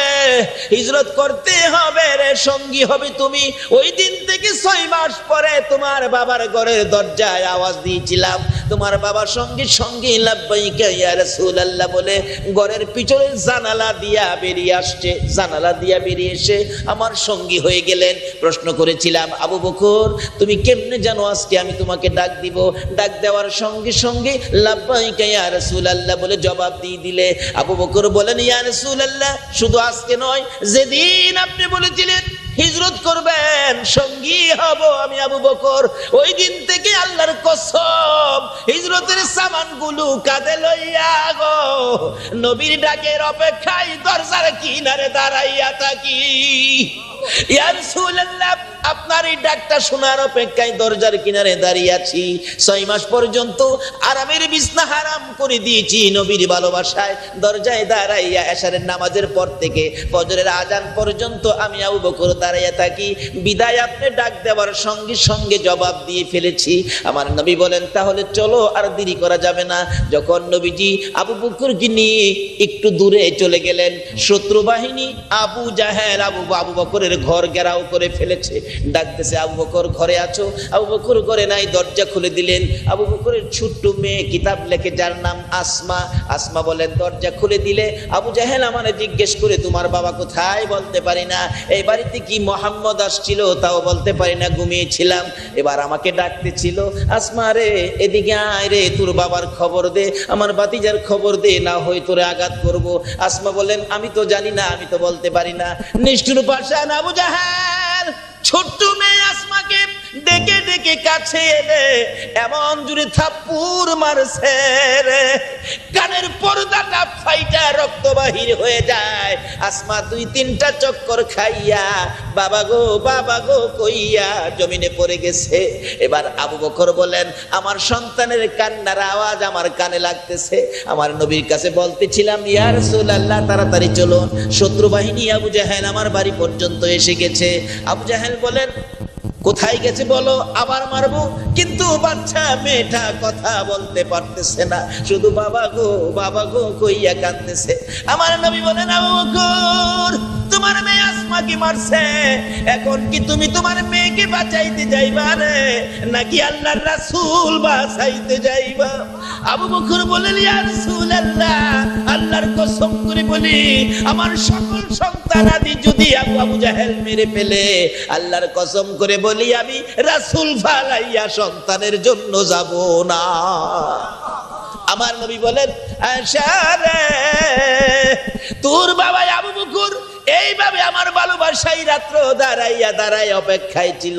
হিজরত করতে হবে রে, সঙ্গী হবে তুমি। ওই দিন থেকে 6 মাস পরে তোমার বাবার ঘরের দরজায় আওয়াজ দিয়েছিলাম, তোমার বাবার সঙ্গে সঙ্গে লাব্বাইকা ইয়া রাসূলুল্লাহ বলে ঘরের পিছনের জানালা দিয়া বেরিয়ে আসছে। জানালা দিয়া বেরিয়ে এসে আমার সঙ্গী হয়ে গেলেন। প্রশ্ন করেছিলাম, আবু বকর তুমি কেমনে জানো আজকে আমি তোমাকে ডাক দিব? ডাক দেওয়ার সঙ্গে সঙ্গে লাব্বাইকা ইয়া রাসূলুল্লাহ বলে জবাব দিয়ে দিলে। আবু বকর বলেন, ইয়া রাসূলুল্লাহ শুধু আজকে নয়, যেদিন আপনি বলেছিলেন হিজরত করবেন, সঙ্গী হব আমি আবু বকর। ওই দিন থেকে আল্লাহর কসম হিজরতের সামানগুলো কাঁধে লইয়া গো নবীর ডাকের অপেক্ষায় দরজার কিনারে দাঁড়াইয়া থাকি। ইয়া রাসূলুল্লাহ, আপনার এই ডাকটা শোনার অপেক্ষায় দরজার কিনারে দাঁড়িয়ে আছি। 6 মাস পর্যন্ত আরামের বিছনা হারাম করে দিয়েছি নবীর ভালোবাসায়। দরজায় দাঁড়াইয়া এশারের নামাজের পর থেকে ফজরের আজান পর্যন্ত আমি আবু বকর দাঁড়াইয়া থাকি। বিদায় আপনি ডাক দেওয়ার সঙ্গে সঙ্গে জবাব দিয়ে ফেলেছি। আমার নবী বলেন, তাহলে চলো, আর দেরি করা যাবে না। যখন নবীজি আবু বকরকে নিয়ে একটু দূরে চলে গেলেন, শত্রু বাহিনী আবু জাহেল আবু বকরের ঘর ঘেরাও করে ফেলেছে। ডাকতেছে, আবু বকর ঘরে আছো? আবু বকর ঘরে নাই। দরজা খুলে দিলেন। আবু বকরের ছোট্ট মেয়ে কিতাব লেখে, যার নাম আসমা। আসমা বলেন, দরজা খুলে দিলে আবু জাহেল আমারে জিজ্ঞেস করে, তোমার বাবা কোথায়? বলতে পারি না। এই বাড়িতে কি মোহাম্মদ আসছিল? তাও বলতে পারি না, ঘুমিয়েছিলাম। এবার আমাকে ডাকতেছিল, আসমা রে এদিকে আয় রে, তোর বাবার খবর দে, আমার ভাতিজার খবর দে, না হয় তোরে আঘাত করব। আসমা বলেন, আমি তো জানি না, আমি তো বলতে পারি না। নিষ্ঠুর পাষাণ আবু জাহেল ছোট্ট মেয়ে আসমাকে ডেকে ডেকে কাছে এনে এমন জোরে থাপ্পড় মারছে রে, কানের পর্দাটা ফাইটা রক্ত বাহির হয়ে যায়। আসমা 2-3টা চক্কর খাইয়া বাবা গো কইয়া জমিনে পড়ে গেছে। এবার আবু বকর বলেন, আমার সন্তানের কান্নার আওয়াজ আমার কানে লাগতেছে। আমার নবীর কাছে বলতেছিলাম, ইয়া রাসূলুল্লাহ তাড়াতাড়ি চলুন, শত্রু বাহিনী আবু জাহেল আমার বাড়ি পর্যন্ত এসে গেছে। আবু জাহেল বলেন, কোথায় গেছে বলো, আবার মারবো। কিন্তু বাচ্চা মেয়েটা কথা বলতে পারতেছে না, শুধু বাবা গো কইয়া কাঁদতেছে। আমার নবী বলেন, আবু বকর তোমার মেয়ে আসমাকে মারছে, এখন কি তুমি তোমার মেয়েকে বাঁচাইতে যাইবা রে, নাকি আল্লাহর রাসূল বাঁচাইতে যাইবা? আবু বকর বলেন, ইয়া রাসূলুল্লাহ আল্লাহর কসম করে বলি, আমার সকল সন্তানাদি যদি আবু জাহেল মেরে ফেলে, আল্লাহর কসম করে বলি আমি রাসূল ফালাইয়া সন্তানের জন্য যাব না। আমার নবী বলেন, আয়েশা রে তোর বাবা আবু বকর এইভাবে আমার ভালোবাসাই রাত্র দাঁড়াইয়া অপেক্ষায় ছিল,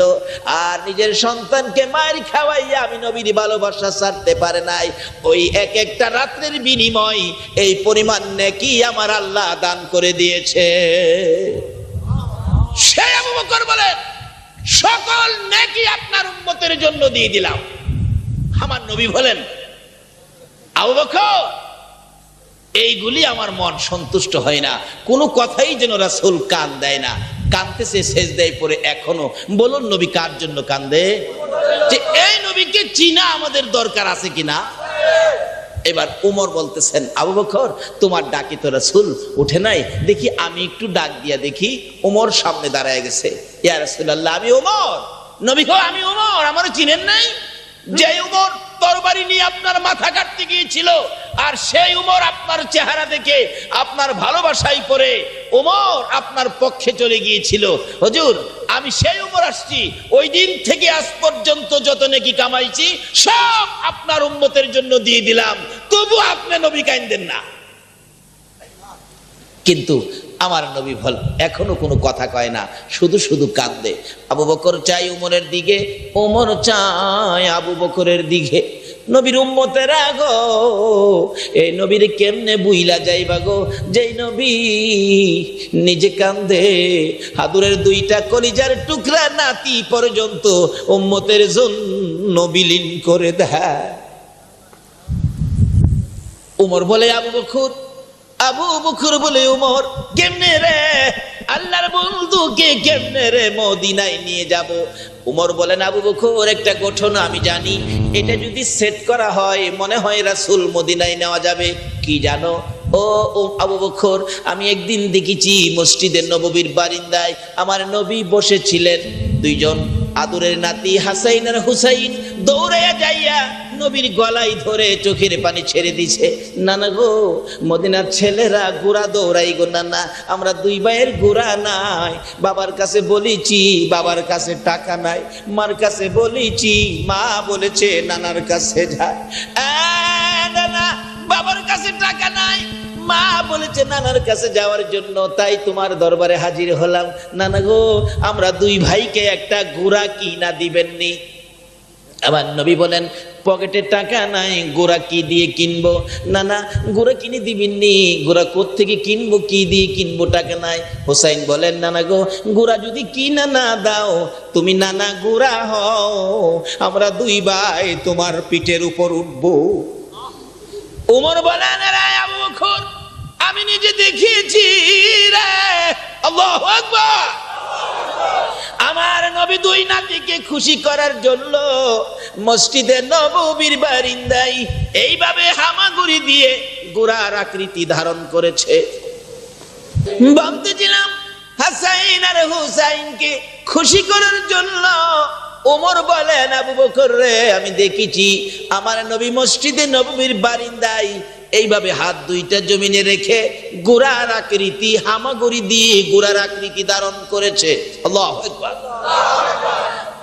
আর নিজের সন্তানকে মায়ের খাওয়াইয়া আমি নবীর ভালোবাসা ছাড়তে পারে নাই। ওই এক একটা রাত্রের বিনিময় এই পরিমাণ নেকি আমার আল্লাহ দান করে দিয়েছে। সে আবু বকর বলেন, সকল নেকি আপনার উম্মতের জন্য দিয়ে দিলাম। আমার নবী বলেন, আবু বকর এইগুলি আমার মন সন্তুষ্ট হয় না, কোনো কথাই যেন রাসূল কান দেয় না। কাঁদতেছে সেজদায় পড়ে এখনো। বলুন নবী কার জন্য কান্দে? যে এই নবীকে চিনা আমাদের দরকার আছে কিনা। এবার উমর বলতেছেন, আবু বকর তোমার ডাকে তো রাসূল উঠে নাই, দেখি আমি একটু ডাক দিয়া দেখি। উমর সামনে দাঁড়ায় গেছে। ইয়া রাসূলুল্লাহ আমি উমর। নবী কো, আমি উমর, আমারে চিনেন নাই? যে উমর তরবারি নিয়ে আপনার মাথা কাটতে গিয়েছিল, আর সেই উমর আপনার চেহারা দেখে আপনার ভালোবাসাই করে উমর আপনার পক্ষে চলে গিয়েছিল। হুজুর আমি সেই উমর আসছি, ওই দিন থেকে আজ পর্যন্ত যত নেকি কামাইছি সব আপনার উম্মতের জন্য দিয়ে দিলাম, তবু আপনি নবী কাইন্দেন না। কিন্তু আমার নবী বল এখনো কোনো কথা কয় না, শুধু শুধু কাঁদে। আবু বকর চাই উমরের দিকে, উমর চায় আবু বকরের দিকে। নবীর উম্মতেরা গো, এই নবীর কেমনে বুইলা যাইবা গো, যেই নবী নিজে কান্দে, হাদুরের 2টা কলিজার টুকরা নাতি পর্যন্ত উম্মতের জন্য বিলীন করে দেয়। উমর বলে আবু বকর বলে, উমর কেমনে রে আল্লাহর বন্ধুকে কেমনে রে মদিনায় নিয়ে যাব? উমর বলেন, আবু বকর একটা ঘটনা আমি জানি, এটা যদি সেট করা হয় মনে হয় রাসূল মদিনায় নেওয়া যাবে। কি জানো? ও আবু বকর, আমি একদিন দেখেছি মসজিদের নববীর বারিন্দায় আমার নবী বসেছিলেন, 2 জন আদরের নাতি হাসাইন আর হুসাইন দৌড়াইয়া যাইয়া নবীর গলায় ধরে চোখের পানি ছেড়ে দিছে। নানা গো, মদিনার ছেলেরা গোড়া দৌড়াই গো নানা, আমরা 2 ভাইয়ের গোড়া নাই। বাবার কাছে বলেছি, বাবার কাছে টাকা নাই। মার কাছে বলেছি, মা বলেছে নানার কাছে যায়। নানা বাবার কাছে টাকা নাই, মা বলেছে নানার কাছে যাওয়ার জন্য, তাই তোমার দরবারে হাজির হলাম। নানা গো, আমরা দুই ভাইকে একটা ঘোড়া কিনা দিবেননি? আবার নবী বলেন, পকেটে টাকা নাই, ঘোড়া কি দিয়ে কিনবো? নানা ঘোড়া কিনে দিবেননি? ঘোড়া কোত্থেকে কিনবো, কি দিয়ে কিনবো, টাকা নাই। হোসাইন বলেন, নানা গো, ঘোড়া যদি কিনা না দাও, তুমি নানা ঘোড়া হও, আমরা দুই ভাই তোমার পিঠের উপর উঠবো। ওমর বলেন, রে আবু বকর, আমি নিজে দেখিয়েছি রে। আল্লাহু আকবার। আমার নবী দুই নাতিকে খুশি করার জন্য মসজিদে নববীর বারিন্দায় এইভাবে হামাগুড়ি দিয়ে ঘোড়ার আকৃতি ধারণ করেছে। বলতেছিলাম, হাসাইন আর হুসাইনকে খুশি করার জন্য ওমর বলেন, আবু বকর রে, আমি দেখেছি আমার নবী মসজিদে নববীর বারিন্দায় এইভাবে হাত দুইটা জমিনে রেখে ঘোড়ার আকৃতি, হামাগুড়ি দিয়ে ঘোড়ার আকৃতি ধারণ করেছে। আল্লাহু আকবার।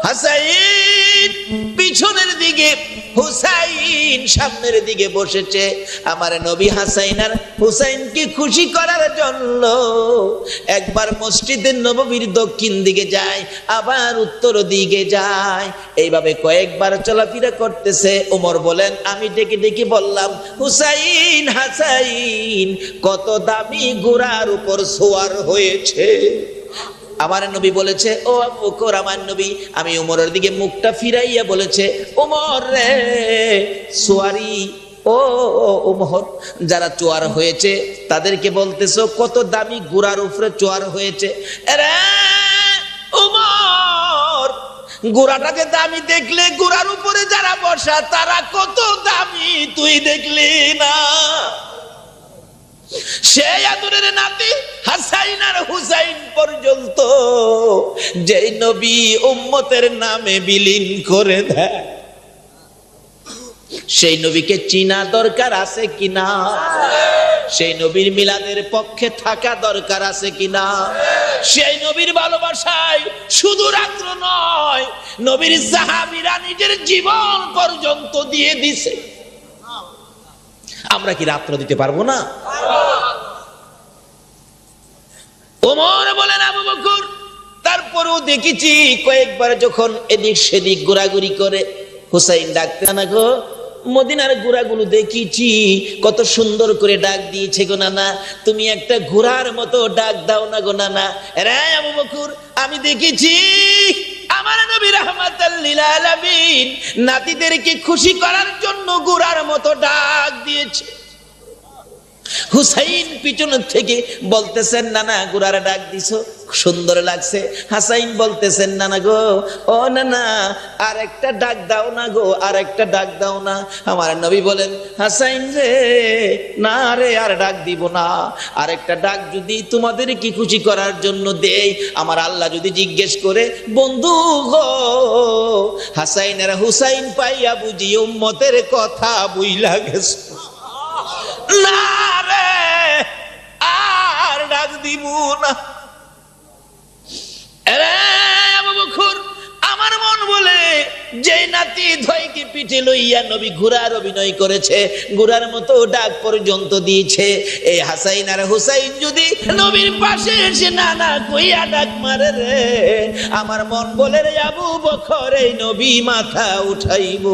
হাসাইন পিছনের দিকে, হুসাইন সামনের দিকে বসেছে। আমার নবী হাসাইন আর হুসাইনকে খুশি করার জন্য একবার মসজিদের নববীর দক্ষিণ দিকে যায়, আবার উত্তর দিকে যায়, এইভাবে কয়েকবার চলাফেরা করতেছে। ওমর বলেন, আমি ডেকে ডেকে বললাম, হুসাইন, হাসাইন, কত দামি ঘোড়ার উপর সওয়ার হয়েছে। আমার নবী বলেছে, ও আবু বকর, আমার নবী আমি ওমরের দিকে মুখটা ফিরাইয়া বলেছে, ওমর রে, সোয়ারি, ও ওমর, যারা চোয়ার হয়েছে তাদেরকে বলতেছো কত দামি ঘোড়ার উপরে চোয়ার হয়েছে। রে ওমর, ঘোড়াটাকে দামি দেখলে ঘোড়ার উপরে যারা বসা তারা কত দামি তুই দেখলি না? সেই আদরের নাতি হাসাইন আর হুসাইন পর্যন্ত যেই নবী উম্মতের নামে বিলীন করে দেয়, সেই নবীকে চিনা দরকার আছে কিনা? সেই নবীর মিলাদের পক্ষে থাকা দরকার আছে কিনা? সেই নবীর ভালোবাসায় শুধু রাত্র নয়, নবীর সাহাবীরা নিজের জীবন পর্যন্ত দিয়ে দিছে। আমরা কি রাত্র দিতে পারবো না? ওমর বলেন, আবু বকর, তারপরেও দেখেছি কয়েকবার যখন এদিক সেদিক ঘোরাঘুরি করে হুসাইন ডাকতে, না গো, মদিনার ঘোড়াগুলো দেখেছি কত সুন্দর করে ডাক দিয়েছে গো নানা, তুমি একটা ঘোড়ার মতো ডাক দাও না গো নানা। রে আবু বকর, আমি দেখেছি আমার নবী রাহমাতাল লিল আলামিন নাতিদেরকে খুশি করার জন্য ঘোড়ার মতো ডাক দিয়েছে। হুসাইন পিছন থেকে বলতেছেন, নানা ঘোড়ার ডাক দিছো, সুন্দর লাগছে। হাসাইন বলতেছেন, নানা গো, ও নানা, আর একটা ডাক দাও না গো, আর একটা ডাক দাও না। আমার নবী বলেন, হাসাইন রে, না রে, আর ডাক দিব না। আর একটা ডাক যদি তোমাদের কি খুশি করার জন্য দেই, আমার আল্লাহ যদি জিজ্ঞেস করে, বন্ধু গো, হাসাইন আর হুসাইন পাইয়া বুঝি উম্মতের কথা বুইলা গেছে, না রে, আর ডাক দিব না। আবু বকর, আমার মন বলে, যে নাতি ধয়কে পিঠে লইয়া নবী ঘোড়ার অভিনয় করেছে, ঘোড়ার মতো ডাক পর্যন্ত দিয়েছে, এই হাসাইন আর হুসাইন যদি নবীর পাশে এসে নানা কইয়া ডাক মারে রে, আমার মন বলে, রে আবু বকর, এই নবী মাথা উঠাইব।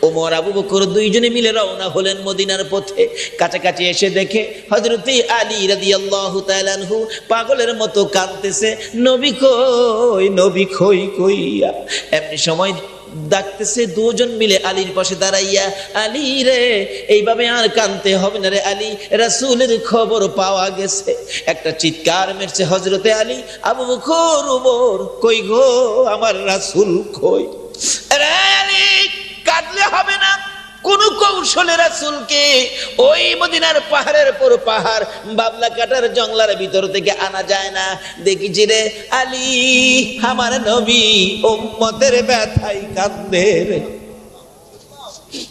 ওমর আবু বকর দুইজনে মিলে রওনা হলেন মদিনার পথে। কাছাকাছি এসে দেখে হযরতে আলী রাদিয়াল্লাহু তাআলা আনহু পাগলের মতো কাঁদতেছে, নবী কই, নবী কই কইয়া। এমনি সময় ডাকতেছে, দুজন মিলে আলীর পাশে দাঁড়াইয়া, আলী রে, এইভাবে আর কাঁদতে হবে না রে আলী, রাসূলের খবর পাওয়া গেছে। একটা চিৎকার মেরেছে হযরতে আলী, আবু বকর, ওমর, কই গো, আমার রাসূল কই? রে আলী, কাঁদলে হবে না, কোন কৌশলে রাসূলকে ওই মদিনার পাহাড়ের পর পাহাড়, বাবলা কাটার জঙ্গলার ভিতর থেকে আনা যায় না। দেখিছি রে আলী, আমার নবী উম্মতের ব্যথায় কাঁদে রে।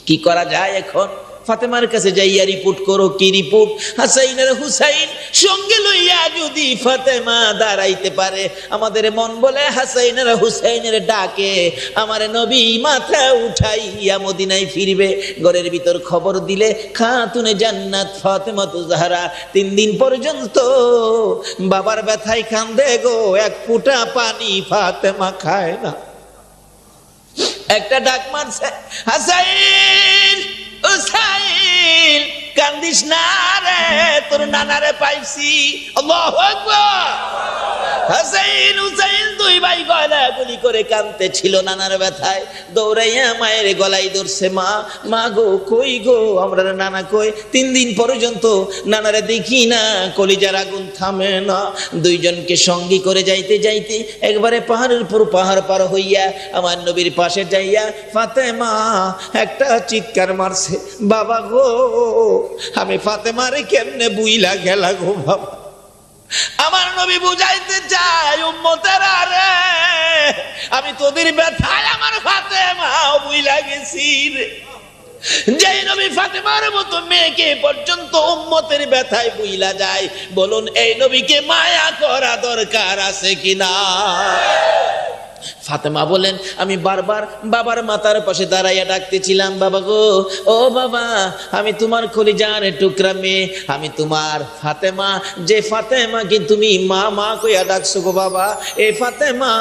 কি করা যায় এখন? ফাতেমার কাছে যাইয়া রিপোর্ট করো। কি রিপোর্ট? হাসাইন আর হুসাইন সঙ্গে লইয়া যদি ফাতেমা দাঁড়াইতে পারে, আমাদের মন বলে হাসাইন আর হুসাইনের ডাকে আমার নবী মাথা উঠাইয়া মদিনায় ফিরবে। ঘরের ভিতর খবর দিলে খাতুনে জান্নাত ফাতেমা তুজহারা 3 দিন পর্যন্ত বাবার ব্যথায় কান্দে গো, এক ফোঁটা পানি ফাতেমা খায় না। একটা ডাক মারছে, হাসাইন হুসাইন কান্দিস না রে, তোর নানারে পাইছি। আল্লাহু আকবার। হাসাইন হুসাইন 2 ভাই গলাগুলি করে কাঁদতেছিল নানার ব্যথায়। দৌড়াইয়া মায়ের গলায় ধরছে, মা মা গো কই গো, আমরা নানা কই? 3 দিন পর্যন্ত নানারে দেখি না, কলিজার আগুন থামে না। 2 জনকে সঙ্গী করে যাইতে যাইতে একবারে পাহাড়ের উপর পাহাড় পার হইয়া আমার নবীর পাশে যাইয়া ফাতেমা একটা চিৎকার মারছে, বাবা গো আমি ফাতেমারে কেমনে বুইলা গেলা গো বাবা। আমার নবী বুঝাইতে চাই, উম্মতেরা রে, আমি তোদের ব্যথায় আমার ফাতেমা বুইলা গেছি রে। যেই নবী ফাতেমার মতো মেয়েকে পর্যন্ত উম্মতের ব্যথায় বুইলা যায়, বলুন এই নবীকে মায়া করা দরকার আছে কিনা? ফাতেমা বলেন, আমি বারবার বাবার মাথার পাশে দাঁড়াইয়া ডাকতেছিলাম, বাবা গো ও বাবা, আমি তোমার কলিজার টুকরা মেয়ে, আমি তোমার ফাতেমা, যে ফাতেমাকে তুমি মা মা কইয়া ডাকছো গো বাবা, এই ফাতেমা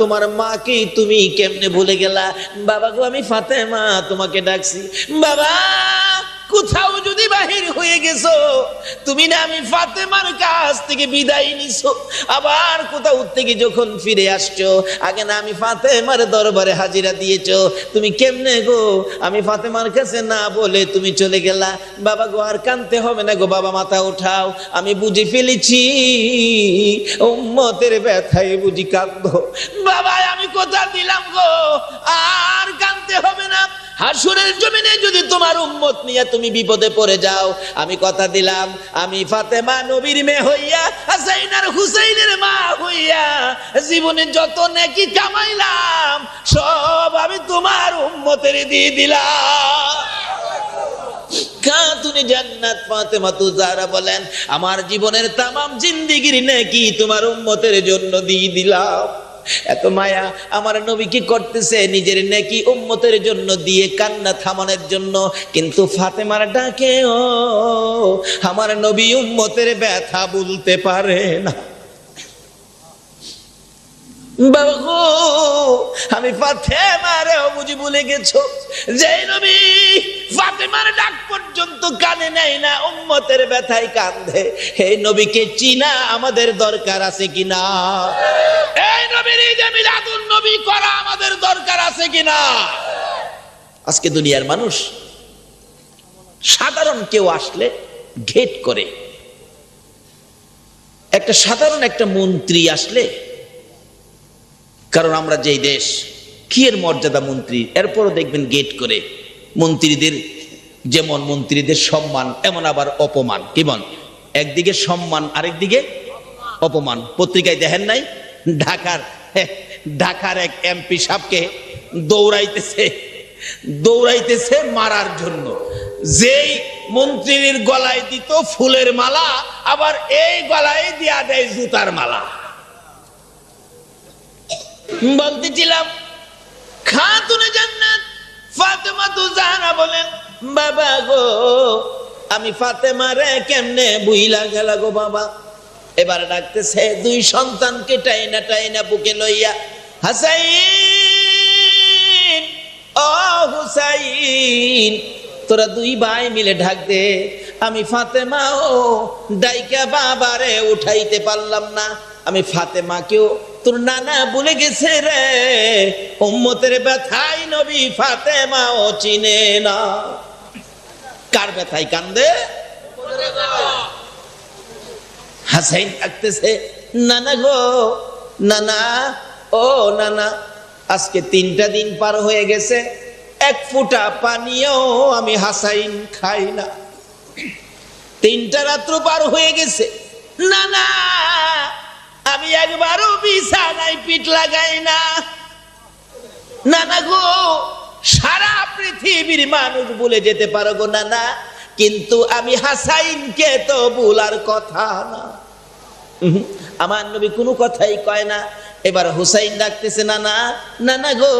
তোমার মাকে তুমি কেমনে ভুলে গেলা? বাবা গো আমি ফাতেমা তোমাকে ডাকছি। বাবা কোথাও যদি বাহির হয়ে গেছো, তুমি না আমি ফাতেমার কাছ থেকে বিদায় নিছো, আবার কোথাও থেকে যখন ফিরে আসছো, আগে না আমি ফাতেমার দরবারে হাজিরা দিয়েছো, তুমি কেমনে গো আমি ফাতেমার কাছে না বলে তুমি চলে গেলা? বাবা গো আর কাঁদতে হবে না গো বাবা, মাথা উঠাও, আমি বুঝে ফেলেছি উম্মতের ব্যথায় বুঝি কাঁদো। বাবা আমি কথা দিলাম গো, আর কাঁদতে হবে না। হাসরের জমিনে যদি তোমার উম্মত নিয়ে তুমি বিপদে পড়ে যাও, আমি কথা দিলাম, আমি ফাতেমা নবীর মেয়ে হইয়া, হাসাইন আর হুসাইনের মা হইয়া জীবনে যত নেকি কামাইলাম সব আমি তোমার উম্মতের দিয়ে দিলাম। খাতুনে জান্নাত ফাতেমা তুজহারা বলেন, আমার জীবনের তামাম জিন্দেগির নেকি তোমার উম্মতের জন্য দিয়ে দিলাম। এত মায়া আমার নবীকে করতেছে নিজের নেকি উম্মতের জন্য দিয়ে কান্না থামানোর জন্য, কিন্তু ফাতেমার ডাকে ও আমার নবী উম্মতের ব্যথা বলতে পারে না। বাবা গো আমি ফাতেমারে বুঝি ভুলে গেছো, যে নবী ফাতেমার ডাক পর্যন্ত কানে নেয় না, উম্মতের ব্যথায় কান্দে, এই নবীকে চিনা আমাদের দরকার আছে কিনা? এই নবীর ঈদে মিলাদুন নবী করা আমাদের দরকার আছে কিনা? আজকে দুনিয়ার মানুষ সাধারণ কেউ আসলে ঘেট করে, একটা সাধারণ একটা মন্ত্রী আসলে, কারণ আমরা যেই দেশ, কি এর মর্যাদা মন্ত্রী, এরপরও দেখবেন গেট করে। মন্ত্রীদের যেমন মন্ত্রীদের সম্মান, এমন আবার অপমান। কেমন? একদিকে সম্মান আরেকদিকে অপমান। পত্রিকায় দেখেন নাই, ঢাকার এক এমপি সাহেবকে দৌড়াইতেছে মারার জন্য। যেই মন্ত্রীর গলায় দিত ফুলের মালা, আবার এই গলায় দিয়া দেয় জুতার মালা। বলতেছিলাম খাতুনে জান্নাত ফাতেমা তুজহারা বলেন, বাবা গো আমি ফাতেমারে কেমনে বুইলা গেলা গো বাবা। এবার ডাকতেছে 2 সন্তানকে টাইনা টাইনা বুকে লইয়া, হাসাইন ও হুসাইন, তোরা 2 ভাই মিলে ডাক দে। আমি ফাতেমা ও ডাইকা বাবারে উঠাইতে পারলাম না, আমি ফাতেমাকেও তোর নানা বলে গেছে রে, উম্মতের ব্যথায় নবী ফাতেমাও চিনে না। কার ব্যথায় কান্দে? হাসাইন ডাকতেছে, নানা গো নানা, ও নানা, আজকে 3টা দিন পার হয়ে গেছে, 1 ফোঁটা পানিও আমি হাসাইন খাই না। 3টা রাত্র পার হয়ে গেছে, নানা আমি একবারও বিছানায় পিঠ লাগাই না। নানা গো সারা পৃথিবীর মানুষ ভুলে যেতে পারো গো নানা, কিন্তু আমি হাসাইনকে তো ভুলার কথা না। আমার নবী কোনো কথাই কয় না। এবার হুসাইন ডাকতেছে, নানা, নানা গো,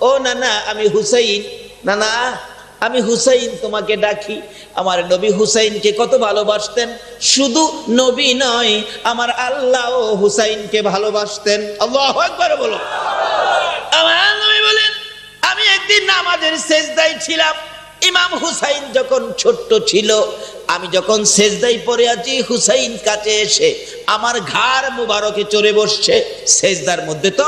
ও নানা, আমি হুসাইন, নানা আমি হুসাইন তোমাকে ডাকি। আমার নবী হুসাইনকে কত ভালোবাসতেন, শুধু নবী নয়, আমার আল্লাহও হুসাইনকে ভালোবাসতেন। আল্লাহু আকবার বলো। আমার নবী বলেন, আমি একদিন নামাজের সেজদায় ছিলাম, ইমাম হুসাইন যখন ছোট্ট ছিল, আমি যখন সেজদায় পড়ে আছি, হুসাইন কাছে এসে আমার ঘাড় মুবারকে চড়ে বসছে। সেজদার মধ্যে তো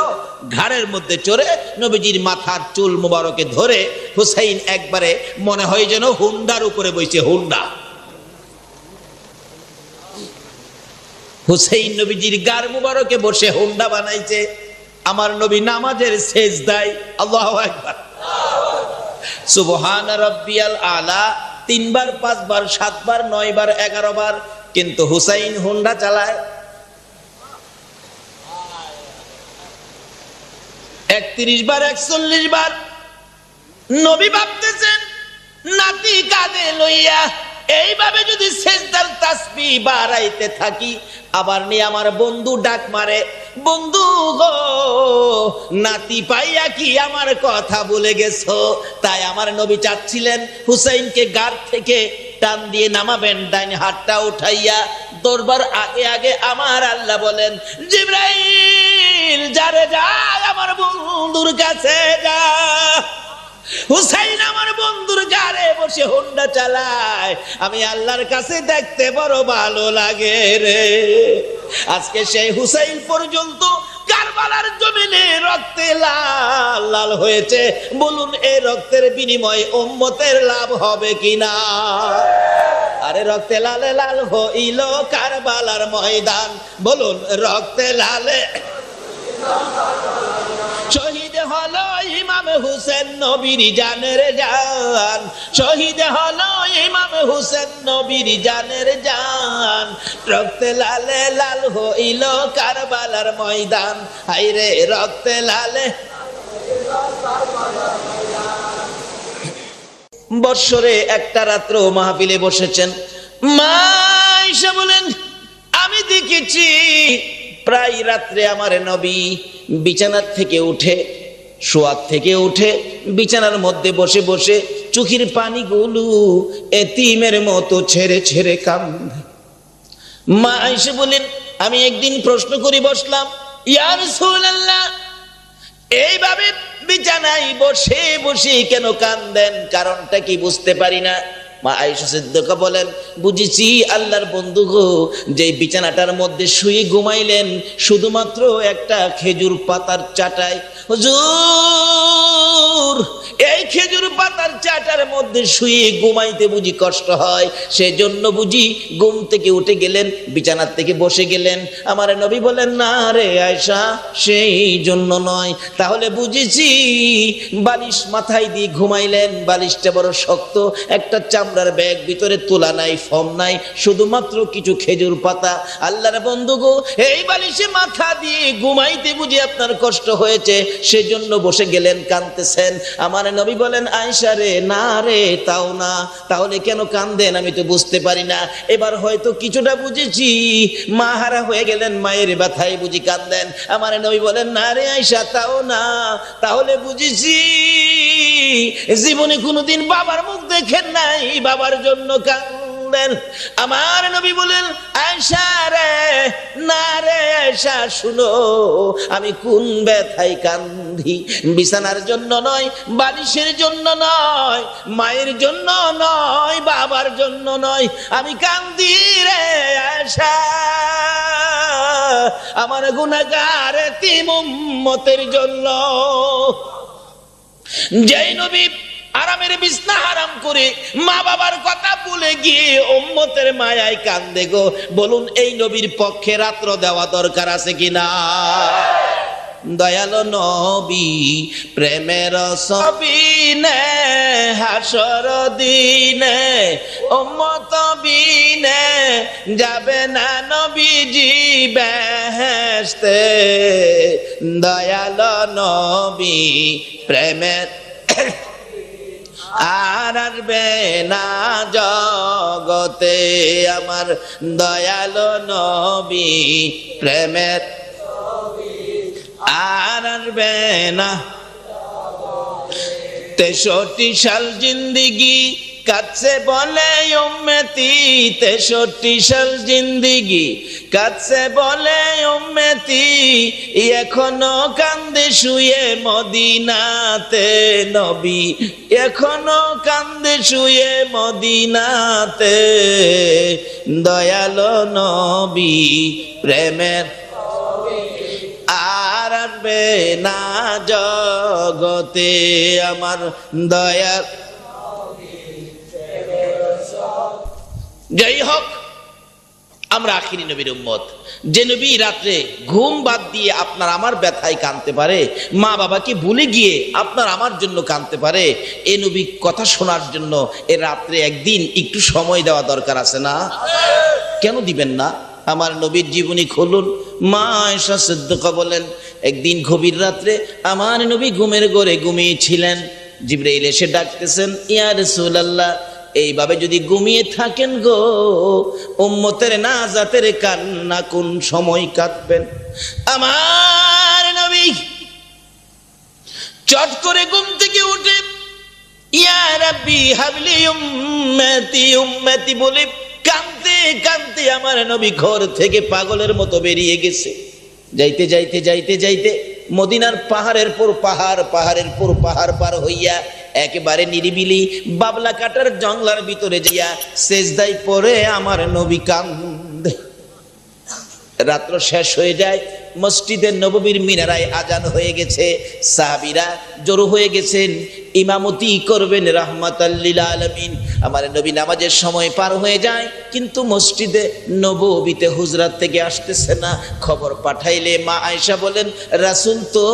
ঘাড়ের মধ্যে চড়ে নবীজির মাথার চুল মুবারকে ধরে হুসাইন একবারে মনে হয় যেন হুন্ডার উপরে বসে। হুন্ডা, হুসাইন নবীজির গাড় মুবারকে বসে হুন্ডা বানাইছে আমার নবী নামাজের সেজদায়। আল্লাহু আকবার। সুবহান রাব্বিয়াল আলা 3 বার 5 বার 7 বার 9 বার 11 বার, কিন্তু হুসাইন হুন্ডা চালায় 31 বার 41 বার। নবী ভাবতেছেন নাতি কাঁধে লইয়া এইভাবে যদি সেজদার তাসবিহ বাড়াইতে থাকি, আবার নিয়ে আমার বন্ধু ডাক মারে, বন্ধু গো, নাতি পাইয়া কি আমার কথা ভুলে গেছো? তাই আমার নবী চাচ্ছিলেন হুসাইনকে গাড় থেকে টান দিয়ে নামাবেন, ডাইন হাতটা উঠাইয়া। দরবার আগে আগে আমার আল্লাহ বলেন, জিবরাইল যারে যায় আমার বন্ধুর কাছে যা। হুসাইন আমার বন্ধুর গাড়ে বসে হুন্ডা চালায়, আমি আল্লাহর কাছে দেখতে বড় ভালো লাগে রে। আজকে সেই হুসাইন পর্যন্ত কারবালার জমিনে রক্তে লাল লাল হয়েছে। বলুন, এই রক্তের বিনিময়ে উম্মতের লাভ হবে কিনা? আরে রক্তে লালে লাল হইল কারবালার ময়দান। বলুন, রক্তে লালে শহীদ হলো ইমাম হুসেন নবীর জানের জান, শহীদ হলো ইমাম হুসেন নবীর জানের জান। রক্তে লালে লাল হইল কারবালার ময়দান, হায়রে রক্তে লালে। বৎসরে একটা রাত্র মাহফিলে বসেছেন। মা আয়েশা বলেন, আমি দেখেছি প্রায় রাত্রে আমার নবী বিছানার থেকে উঠে, শোয়ার থেকে উঠে বিছানার মধ্যে বসে বসে চোখের পানিগুলো এতিমের মতো ছেড়ে ছেড়ে কান্দে। মা আয়েশা বলেন, আমি একদিন প্রশ্ন করে বসলাম, ইয়া রাসূলুল্লাহ, এইভাবে বিছানায় বসে বসে কেন কান্দেন? কারণটা কি বুঝতে পারি না। মা আয়েশা সিদ্দিকা বলেন, বুঝেছি আল্লাহর বন্ধু গো, যে বিছানাটার মধ্যে শুয়ে ঘুমাইলেন শুধুমাত্র একটা খেজুর পাতার চাটায়। হুজুর, এই খেজুর পাতার চাটার মধ্যে শুয়ে ঘুমাইতে বুঝি কষ্ট হয়, সেজন্য বুঝি ঘুম থেকে উঠে গেলেন, বিছানার থেকে বসে গেলেন। আমার নবী বলেন, না রে আয়েশা, সেই জন্য নয়। তাহলে বুঝেছি বালিশ মাথায় দিয়ে ঘুমাইলেন, বালিশটা বড় শক্ত, একটা চামড়ার ব্যাগ, ভিতরে তোলা নাই, ফর্ম নাই, শুধুমাত্র কিছু খেজুর পাতা। আল্লাহর বন্ধু গো, এই বালিশে মাথা দিয়ে ঘুমাইতে বুঝি আপনার কষ্ট হয়েছে, সেজন্য বসে গেলেন, কাঁদতেছেন। আমার নবী বলেন, আয়েশা রে, না রে, তাও না। তাহলে কেন কাঁদেন আমি তো বুঝতে পারি না। এবার হয়তো কিছুটা বুঝেছি, মা হারা হয়ে গেলেন, মায়ের ব্যথায় বুঝি কাঁদেন। আমার নবী বলেন, না রে আয়েশা, তাও না। তাহলে বুঝেছি জীবনে কোনোদিন বাবার মুখ দেখেন নাই, বাবার জন্য কাঁদেন। আমার নবী বলেন, আয়েশা রে, না রে আয়েশা, শুনো, আমি কোন ব্যথায় কাঁদি। বিছানার জন্য নয়, বালিশের জন্য নয়, মায়ের জন্য নয়, বাবার জন্য নয়, আমি কাঁদি রে আয়েশা আমার গুনাহগার এতিম উম্মতের জন্য। যেই নবী আরামের বিছনা হারাম করে মা বাবার কথা ভুলে গিয়ে উম্মতের মায়ায় কান্দে গো, বলুন এই নবীর পক্ষে রাত্র দেওয়া দরকার আছে কিনা? দয়ালো নবী প্রেমের সবিনে হাসর দিনে উম্মত বিনে যাবে না নবীজি বেহেশতে। দয়ালো নবী প্রেমের আর আসবে না জগতে আমার দয়ালো নবী প্রেমের, আর আসবে না। 63 সাল জিন্দিগি কাছে বলে উম্মতি, 63 সাল জিন্দিগি কাছে বলে উম্মতি, এখনো কান্দে শুয়ে মদিনাতে নবী, এখনো কান্দে শুয়ে মদিনাতে দয়ালো নবী প্রেমের, আর আসবে না জগতে আমার দয়ার। যাই হোক, আমরা আখিরি নবীর উম্মত, যে নবী রাত্রে ঘুম বাদ দিয়ে আপনার আমার ব্যথায় কাঁদতে পারে, মা বাবাকে ভুলে গিয়ে আপনার আমার জন্য কাঁদতে পারে, এ নবী কথা শোনার জন্য এ রাত্রে একদিন একটু সময় দেওয়া দরকার আছে না? কেন দিবেন না? আমার নবীর জীবনী খুলুন। মা আয়েশা সিদ্দিকা বলেন, একদিন গভীর রাত্রে আমার নবী ঘুমের ঘরে ঘুমিয়েছিলেন। জিবরাইল এসে ডাকতেছেন, ইয়া রাসূলুল্লাহ, এইভাবে যদি ঘুমিয়ে থাকেন গো, উম্মতের নাজাতের কান্না কোন সময় কাঁদবেন? আমার নবী চট করে ঘুম থেকে উঠে ইয়া রাব্বি হাবলি উম্মতি উম্মতি বলে কাঁদতে কাঁদতে আমার নবী ঘর থেকে পাগলের মতো বেরিয়ে গেছে। যাইতে যাইতে যাইতে যাইতে মদিনার পাহাড়ের পর পাহাড়, পাহাড়ের পর পাহাড় পার হইয়া একেবারে নিরিবিলি বাবলা কাটার জঙ্গলার ভিতরে যাইয়া সেজদায় পড়ে আমার নবী কান্দে। রাত্র শেষ হয়ে যায়, মসজিদের নববীর মিনারায় আজান হয়ে গেছে, সাহাবীরা জড়ো হয়ে গেছেন, ইমামতি করবেন রাহমাতাল লিল আলামিন। আমার নবী নামাজের সময় পার হয়ে যায়, কিন্তু মসজিদে নববীতে হুজরাত থেকে আসতেছে না। খবর পাঠাইলে মা আয়েশা বলেন, রাসূল তো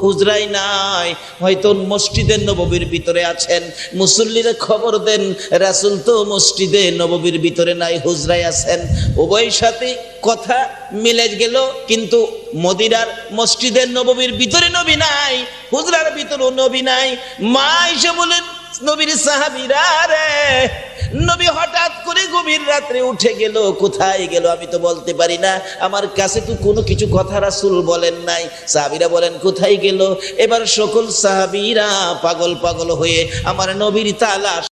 হুজরাই নাই, হয়তো মসজিদের নববীর ভিতরে আছেন। মুসল্লিরা খবর দেন, রাসূল তো মসজিদে নববীর ভিতরে নাই, হুজরাই আছেন। উভয়ের সাথে কথা মিলে গেল, কিন্তু মদিনার মসজিদের নববীর ভিতরে নবী নাই, হুজরার ভিতরেও নবী নাই। মা আয়েশা বলেন, নবীর সাহাবীরা রে, নবী হঠাৎ করে গভীর রাত্রে উঠে গেল, কোথায় গেল আমি তো বলতে পারি না, আমার কাছে তো কোনো কিছু কথা রাসূল বলেন নাই। সাহাবীরা বলেন, কোথায় গেল? এবার সকল সাহাবীরা পাগল পাগল হয়ে আমার নবীর তালাশ